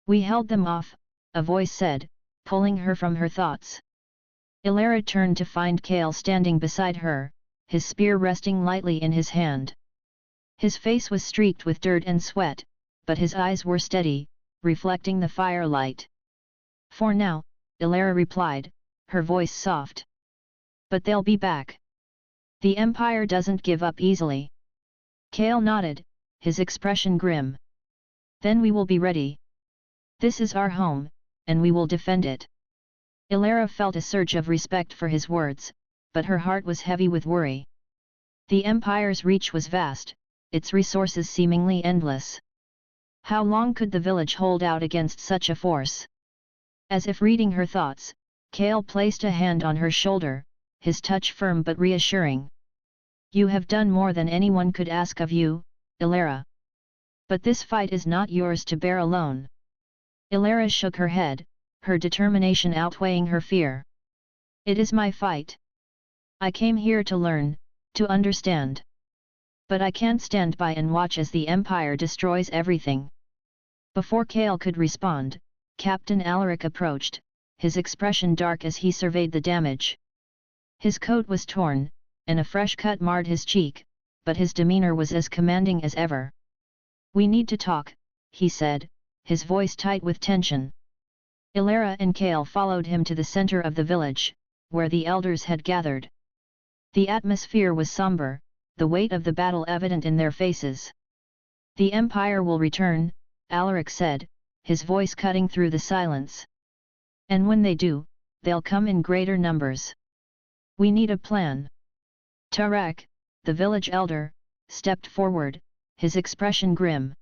"We held them off," a voice said, pulling her from her thoughts. Elara turned to find Kael standing beside her, his spear resting lightly in his hand. His face was streaked with dirt and sweat, but his eyes were steady, reflecting the firelight. "For now," Elara replied, her voice soft. "But they'll be back. The Empire doesn't give up easily." Kael nodded, his expression grim. "Then we will be ready. This is our home, and we will defend it." Elara felt a surge of respect for his words, but her heart was heavy with worry. The Empire's reach was vast, its resources seemingly endless. How long could the village hold out against such a force? As if reading her thoughts, Kael placed a hand on her shoulder, his touch firm but reassuring. "You have done more than anyone could ask of you, Elara. But this fight is not yours to bear alone." Elara shook her head, her determination outweighing her fear. "It is my fight. I came here to learn, to understand. But I can't stand by and watch as the Empire destroys everything." Before Kael could respond, Captain Alaric approached, his expression dark as he surveyed the damage. His coat was torn, and a fresh cut marred his cheek, but his demeanor was as commanding as ever. "We need to talk," he said, his voice tight with tension. Elara and Kael followed him to the center of the village, where the elders had gathered. The atmosphere was somber, the weight of the battle evident in their faces. "The Empire will return," Alaric said, his voice cutting through the silence. "And when they do, they'll come in greater numbers. We need a plan." Tarek, the village elder, stepped forward, his expression grim.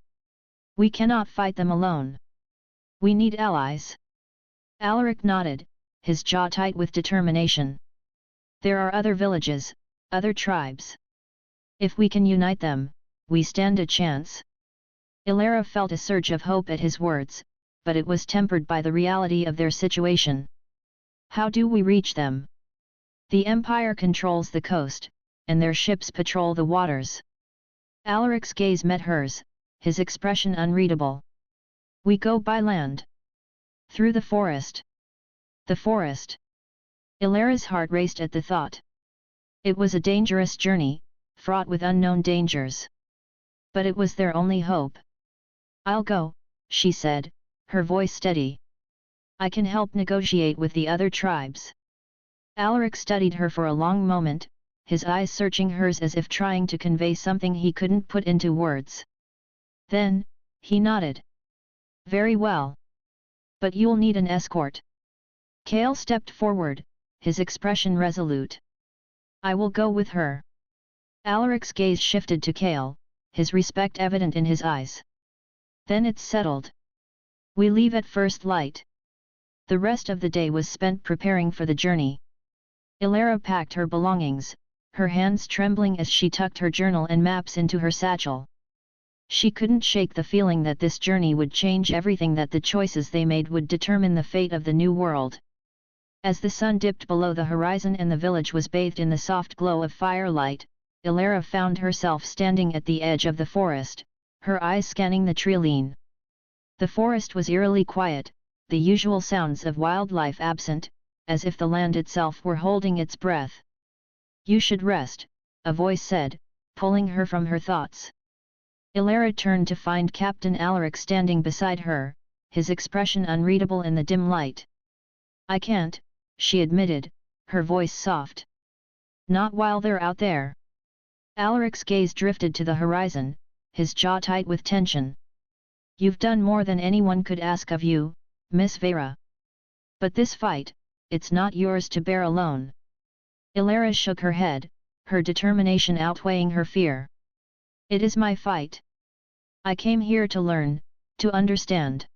"We cannot fight them alone. We need allies." Alaric nodded, his jaw tight with determination. "There are other villages, other tribes. If we can unite them, we stand a chance." Elara felt a surge of hope at his words, but it was tempered by the reality of their situation. "How do we reach them? The Empire controls the coast, and their ships patrol the waters." Alaric's gaze met hers, his expression unreadable. "We go by land. Through the forest." The forest. Elara's heart raced at the thought. It was a dangerous journey, fraught with unknown dangers. But it was their only hope. "I'll go," she said, her voice steady. "I can help negotiate with the other tribes." Alaric studied her for a long moment, his eyes searching hers as if trying to convey something he couldn't put into words. Then, he nodded. "Very well. But you'll need an escort. Kael stepped forward, his expression resolute. I will go with her. Alaric's gaze shifted to Kael, his respect evident in his eyes. Then it's settled. We leave at first light. The rest of the day was spent preparing for the journey. Elara packed her belongings, her hands trembling as she tucked her journal and maps into her satchel. She couldn't shake the feeling that this journey would change everything, that the choices they made would determine the fate of the new world. As the sun dipped below the horizon and the village was bathed in the soft glow of firelight, Elara found herself standing at the edge of the forest, her eyes scanning the treeline. The forest was eerily quiet, the usual sounds of wildlife absent, as if the land itself were holding its breath. You should rest, a voice said, pulling her from her thoughts. Elara turned to find Captain Alaric standing beside her, his expression unreadable in the dim light. I can't, she admitted, her voice soft. Not while they're out there. Alaric's gaze drifted to the horizon, his jaw tight with tension. You've done more than anyone could ask of you, Miss Veyra. But this fight, it's not yours to bear alone. Elara shook her head, her determination outweighing her fear. It is my fight. I came here to learn, to understand.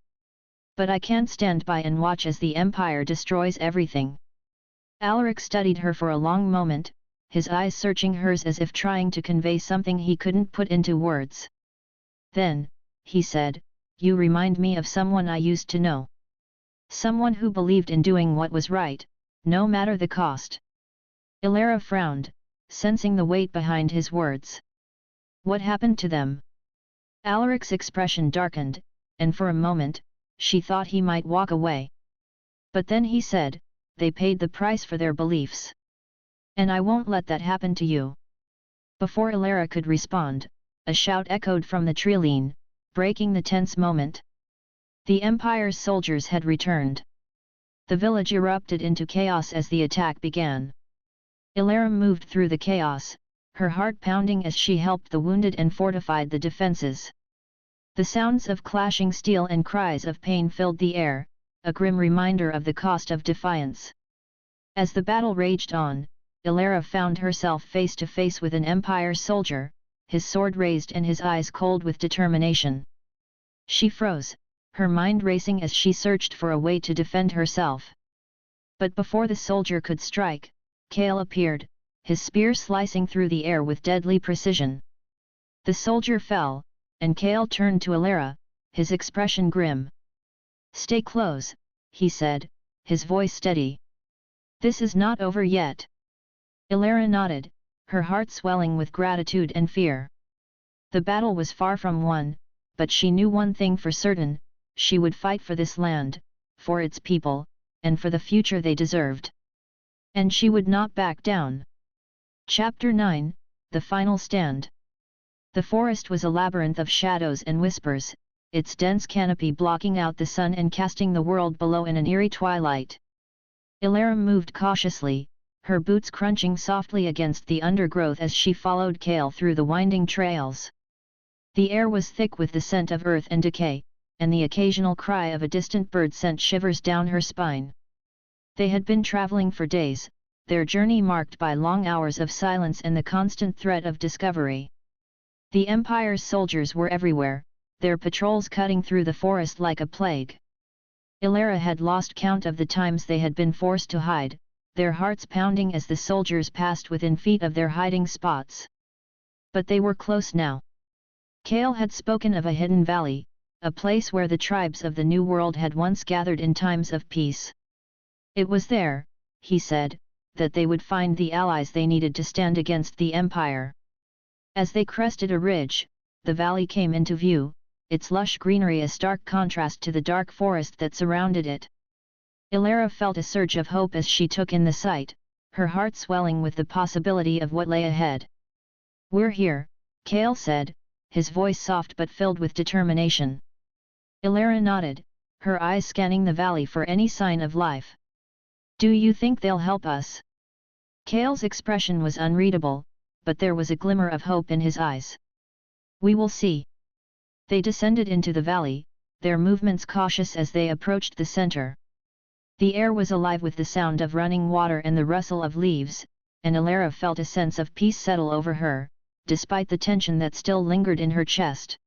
But I can't stand by and watch as the Empire destroys everything. Alaric studied her for a long moment, his eyes searching hers as if trying to convey something he couldn't put into words. Then, he said, you remind me of someone I used to know. Someone who believed in doing what was right, no matter the cost. Elara frowned, sensing the weight behind his words. What happened to them? Alaric's expression darkened, and for a moment, she thought he might walk away. But then he said, they paid the price for their beliefs. And I won't let that happen to you. Before Elara could respond, a shout echoed from the treeline, breaking the tense moment. The Empire's soldiers had returned. The village erupted into chaos as the attack began. Elara moved through the chaos, her heart pounding as she helped the wounded and fortified the defenses. The sounds of clashing steel and cries of pain filled the air, a grim reminder of the cost of defiance. As the battle raged on, Elara found herself face to face with an Empire soldier, his sword raised and his eyes cold with determination. She froze, her mind racing as she searched for a way to defend herself. But before the soldier could strike, Kael appeared, his spear slicing through the air with deadly precision. The soldier fell, and Kael turned to Elara, his expression grim. Stay close, he said, his voice steady. This is not over yet. Elara nodded, her heart swelling with gratitude and fear. The battle was far from won, but she knew one thing for certain, she would fight for this land, for its people, and for the future they deserved. And she would not back down. Chapter 9, The Final Stand. The forest was a labyrinth of shadows and whispers, its dense canopy blocking out the sun and casting the world below in an eerie twilight. Elara moved cautiously, her boots crunching softly against the undergrowth as she followed Kael through the winding trails. The air was thick with the scent of earth and decay, and the occasional cry of a distant bird sent shivers down her spine. They had been traveling for days, their journey marked by long hours of silence and the constant threat of discovery. The Empire's soldiers were everywhere, their patrols cutting through the forest like a plague. Elara had lost count of the times they had been forced to hide, their hearts pounding as the soldiers passed within feet of their hiding spots. But they were close now. Kael had spoken of a hidden valley, a place where the tribes of the New World had once gathered in times of peace. It was there, he said, that they would find the allies they needed to stand against the Empire. As they crested a ridge, the valley came into view, its lush greenery a stark contrast to the dark forest that surrounded it. Elara felt a surge of hope as she took in the sight, her heart swelling with the possibility of what lay ahead. We're here, Kael said, his voice soft but filled with determination. Elara nodded, her eyes scanning the valley for any sign of life. Do you think they'll help us? Kael's expression was unreadable, but there was a glimmer of hope in his eyes. We will see. They descended into the valley, their movements cautious as they approached the center. The air was alive with the sound of running water and the rustle of leaves, and Elara felt a sense of peace settle over her, despite the tension that still lingered in her chest.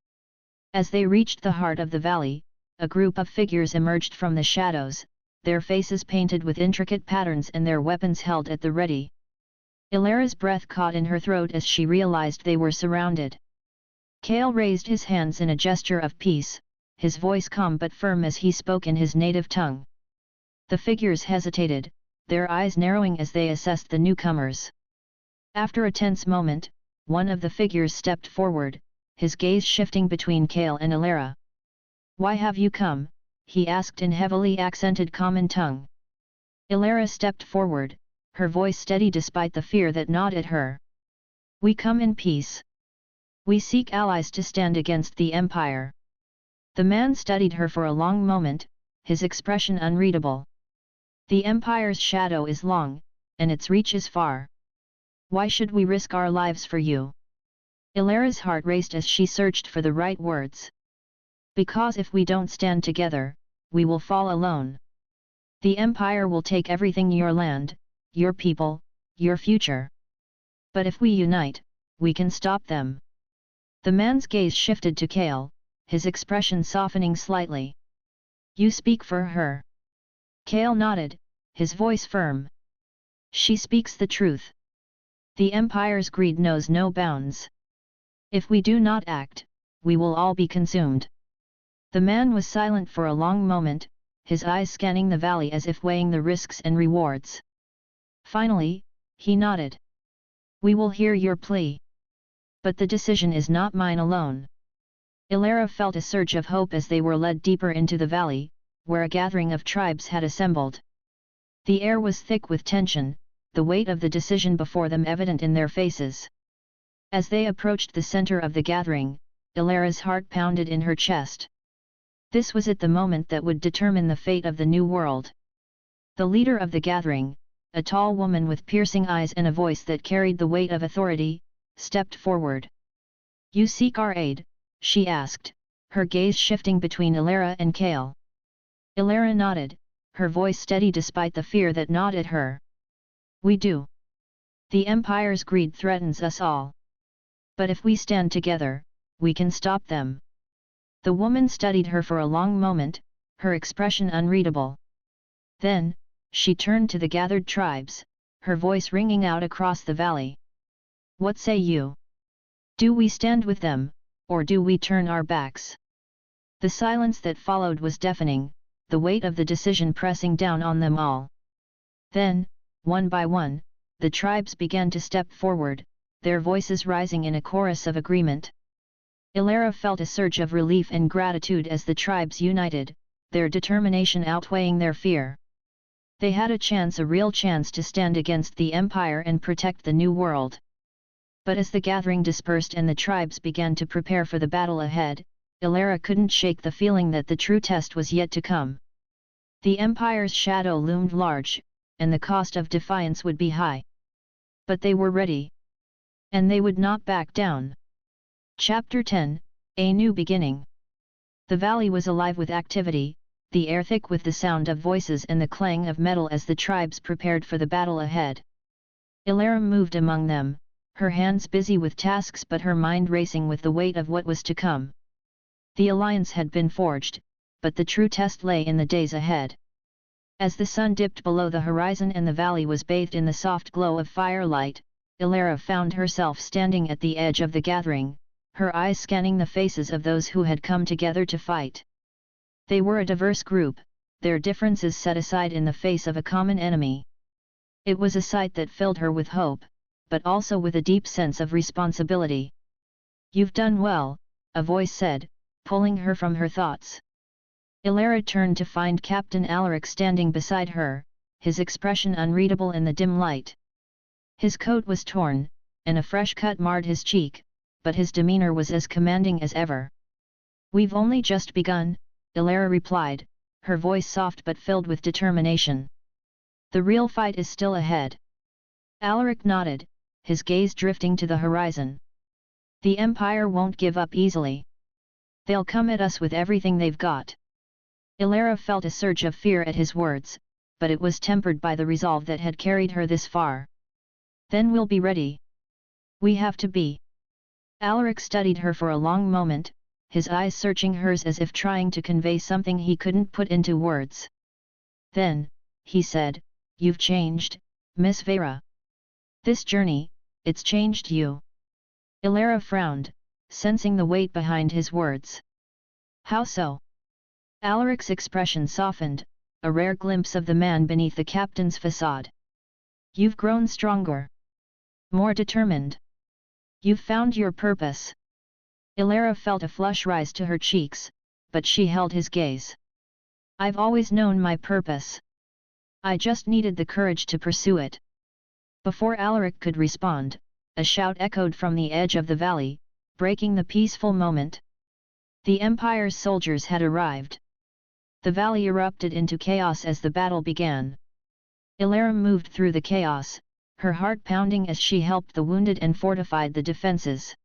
As they reached the heart of the valley, a group of figures emerged from the shadows, their faces painted with intricate patterns and their weapons held at the ready. Elara's breath caught in her throat as she realized they were surrounded. Kael raised his hands in a gesture of peace, his voice calm but firm as he spoke in his native tongue. The figures hesitated, their eyes narrowing as they assessed the newcomers. After a tense moment, one of the figures stepped forward, his gaze shifting between Kael and Elara. "Why have you come?" he asked in heavily accented common tongue. Elara stepped forward, her voice steady despite the fear that gnawed at her. "We come in peace. We seek allies to stand against the Empire." The man studied her for a long moment, his expression unreadable. "The Empire's shadow is long, and its reach is far. Why should we risk our lives for you?" Elara's heart raced as she searched for the right words. "Because if we don't stand together, we will fall alone. The Empire will take everything: your land, your people, your future. But if we unite, we can stop them." The man's gaze shifted to Kael, his expression softening slightly. "You speak for her?" Kael nodded, his voice firm. "She speaks the truth. The Empire's greed knows no bounds. If we do not act, we will all be consumed." The man was silent for a long moment, his eyes scanning the valley as if weighing the risks and rewards. Finally, he nodded. "We will hear your plea. But the decision is not mine alone." Elara felt a surge of hope as they were led deeper into the valley, where a gathering of tribes had assembled. The air was thick with tension, the weight of the decision before them evident in their faces. As they approached the center of the gathering, Elara's heart pounded in her chest. This was at the moment that would determine the fate of the new world. The leader of the gathering, a tall woman with piercing eyes and a voice that carried the weight of authority, stepped forward. "You seek our aid?" she asked, her gaze shifting between Elara and Kael. Elara nodded, her voice steady despite the fear that gnawed at her. "We do. The Empire's greed threatens us all. But if we stand together, we can stop them." The woman studied her for a long moment, her expression unreadable. Then, she turned to the gathered tribes, her voice ringing out across the valley. "What say you? Do we stand with them, or do we turn our backs?" The silence that followed was deafening, the weight of the decision pressing down on them all. Then, one by one, the tribes began to step forward, their voices rising in a chorus of agreement. Elara felt a surge of relief and gratitude as the tribes united, their determination outweighing their fear. They had a real chance to stand against the Empire and protect the new world. But as the gathering dispersed and the tribes began to prepare for the battle ahead, Elara couldn't shake the feeling that the true test was yet to come. The Empire's shadow loomed large, and the cost of defiance would be high. But they were ready. And they would not back down. Chapter 10, A New Beginning. The valley was alive with activity, the air thick with the sound of voices and the clang of metal as the tribes prepared for the battle ahead. Elara moved among them, her hands busy with tasks but her mind racing with the weight of what was to come. The alliance had been forged, but the true test lay in the days ahead. As the sun dipped below the horizon and the valley was bathed in the soft glow of firelight, Elara found herself standing at the edge of the gathering, her eyes scanning the faces of those who had come together to fight. They were a diverse group, their differences set aside in the face of a common enemy. It was a sight that filled her with hope, but also with a deep sense of responsibility. "You've done well," a voice said, pulling her from her thoughts. Elara turned to find Captain Alaric standing beside her, his expression unreadable in the dim light. His coat was torn, and a fresh cut marred his cheek, but his demeanor was as commanding as ever. "We've only just begun," Elara replied, her voice soft but filled with determination. "The real fight is still ahead." Alaric nodded, his gaze drifting to the horizon. "The Empire won't give up easily. They'll come at us with everything they've got. Elara felt a surge of fear at his words, but it was tempered by the resolve that had carried her this far. Then we'll be ready. We have to be. Alaric studied her for a long moment, his eyes searching hers as if trying to convey something he couldn't put into words. Then, he said, "You've changed, Miss Veyra. This journey, it's changed you." Elara frowned, sensing the weight behind his words. "How so?" Alaric's expression softened, a rare glimpse of the man beneath the captain's facade. "You've grown stronger. More determined. You've found your purpose." Elara felt a flush rise to her cheeks, but she held his gaze. "I've always known my purpose. I just needed the courage to pursue it." Before Alaric could respond, a shout echoed from the edge of the valley, breaking the peaceful moment. The Empire's soldiers had arrived. The valley erupted into chaos as the battle began. Elara moved through the chaos, her heart pounding as she helped the wounded and fortified the defenses.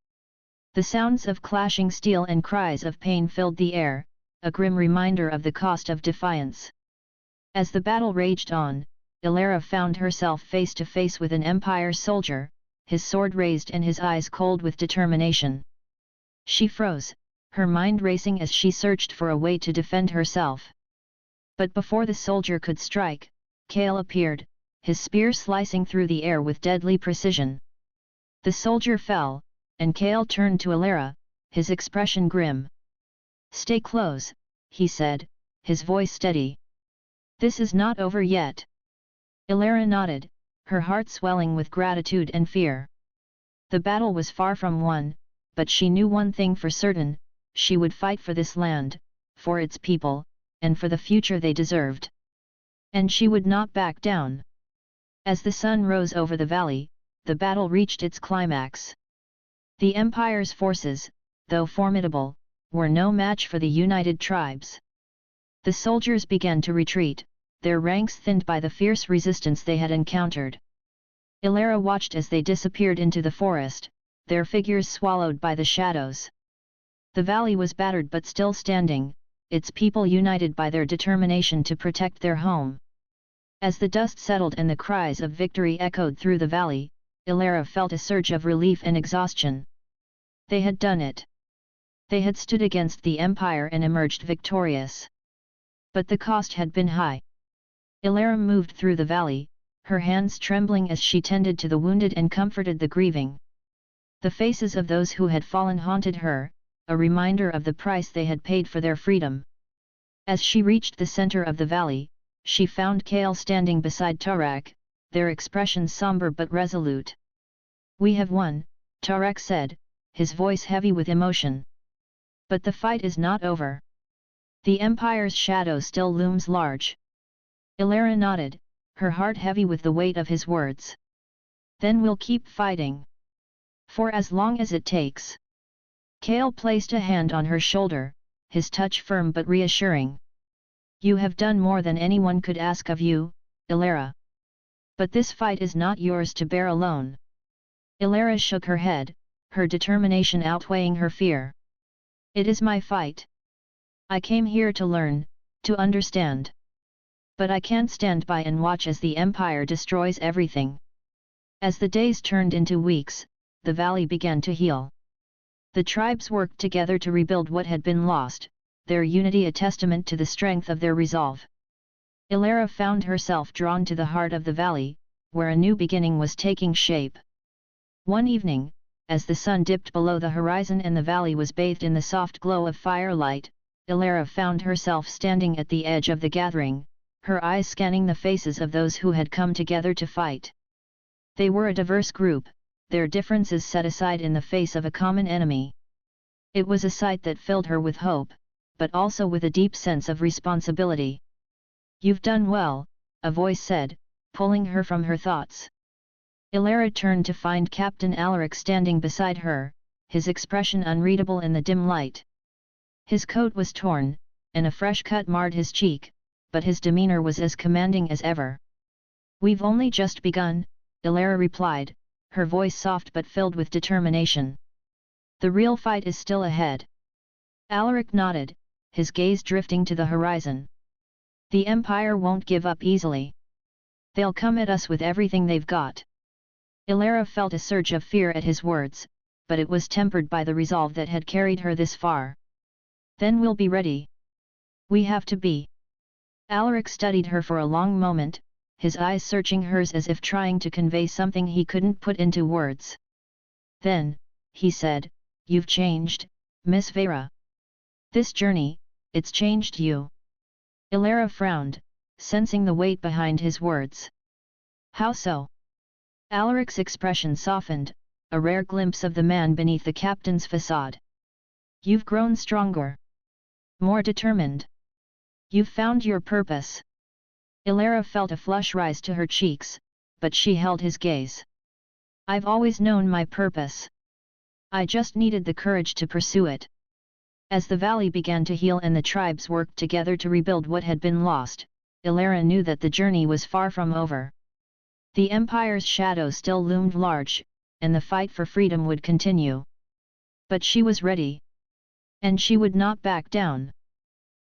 The sounds of clashing steel and cries of pain filled the air, a grim reminder of the cost of defiance. As the battle raged on, Elara found herself face to face with an Empire soldier, his sword raised and his eyes cold with determination. She froze, her mind racing as she searched for a way to defend herself. But before the soldier could strike, Kael appeared, his spear slicing through the air with deadly precision. The soldier fell, and Kael turned to Elara, his expression grim. "Stay close," he said, his voice steady. "This is not over yet." Elara nodded, her heart swelling with gratitude and fear. The battle was far from won, but she knew one thing for certain: she would fight for this land, for its people, and for the future they deserved. And she would not back down. As the sun rose over the valley, the battle reached its climax. The Empire's forces, though formidable, were no match for the united tribes. The soldiers began to retreat, their ranks thinned by the fierce resistance they had encountered. Elara watched as they disappeared into the forest, their figures swallowed by the shadows. The valley was battered but still standing, its people united by their determination to protect their home. As the dust settled and the cries of victory echoed through the valley, Elara felt a surge of relief and exhaustion. They had done it. They had stood against the Empire and emerged victorious. But the cost had been high. Elara moved through the valley, her hands trembling as she tended to the wounded and comforted the grieving. The faces of those who had fallen haunted her, a reminder of the price they had paid for their freedom. As she reached the center of the valley, she found Kael standing beside Tarak, their expressions somber but resolute. "We have won," Tarak said, his voice heavy with emotion. "But the fight is not over. The Empire's shadow still looms large." Elara nodded, her heart heavy with the weight of his words. "Then we'll keep fighting. For as long as it takes." Kael placed a hand on her shoulder, his touch firm but reassuring. "You have done more than anyone could ask of you, Elara. But this fight is not yours to bear alone." Elara shook her head, her determination outweighing her fear. "It is my fight. I came here to learn, to understand. But I can't stand by and watch as the Empire destroys everything." As the days turned into weeks, the valley began to heal. The tribes worked together to rebuild what had been lost, their unity a testament to the strength of their resolve. Elara found herself drawn to the heart of the valley, where a new beginning was taking shape. One evening, as the sun dipped below the horizon and the valley was bathed in the soft glow of firelight, Elara found herself standing at the edge of the gathering, her eyes scanning the faces of those who had come together to fight. They were a diverse group, their differences set aside in the face of a common enemy. It was a sight that filled her with hope, but also with a deep sense of responsibility. "You've done well," a voice said, pulling her from her thoughts. Elara turned to find Captain Alaric standing beside her, his expression unreadable in the dim light. His coat was torn, and a fresh cut marred his cheek, but his demeanor was as commanding as ever. "We've only just begun," Elara replied, her voice soft but filled with determination. "The real fight is still ahead." Alaric nodded, his gaze drifting to the horizon. The Empire won't give up easily. They'll come at us with everything they've got. Elara felt a surge of fear at his words, but it was tempered by the resolve that had carried her this far. Then we'll be ready. We have to be. Alaric studied her for a long moment, his eyes searching hers as if trying to convey something he couldn't put into words. Then, he said, "You've changed, Miss Veyra. This journey, it's changed you." Elara frowned, sensing the weight behind his words. "How so?" Alaric's expression softened, a rare glimpse of the man beneath the captain's facade. "You've grown stronger. More determined. You've found your purpose." Elara felt a flush rise to her cheeks, but she held his gaze. "I've always known my purpose. I just needed the courage to pursue it." As the valley began to heal and the tribes worked together to rebuild what had been lost, Elara knew that the journey was far from over. The Empire's shadow still loomed large, and the fight for freedom would continue. But she was ready. And she would not back down.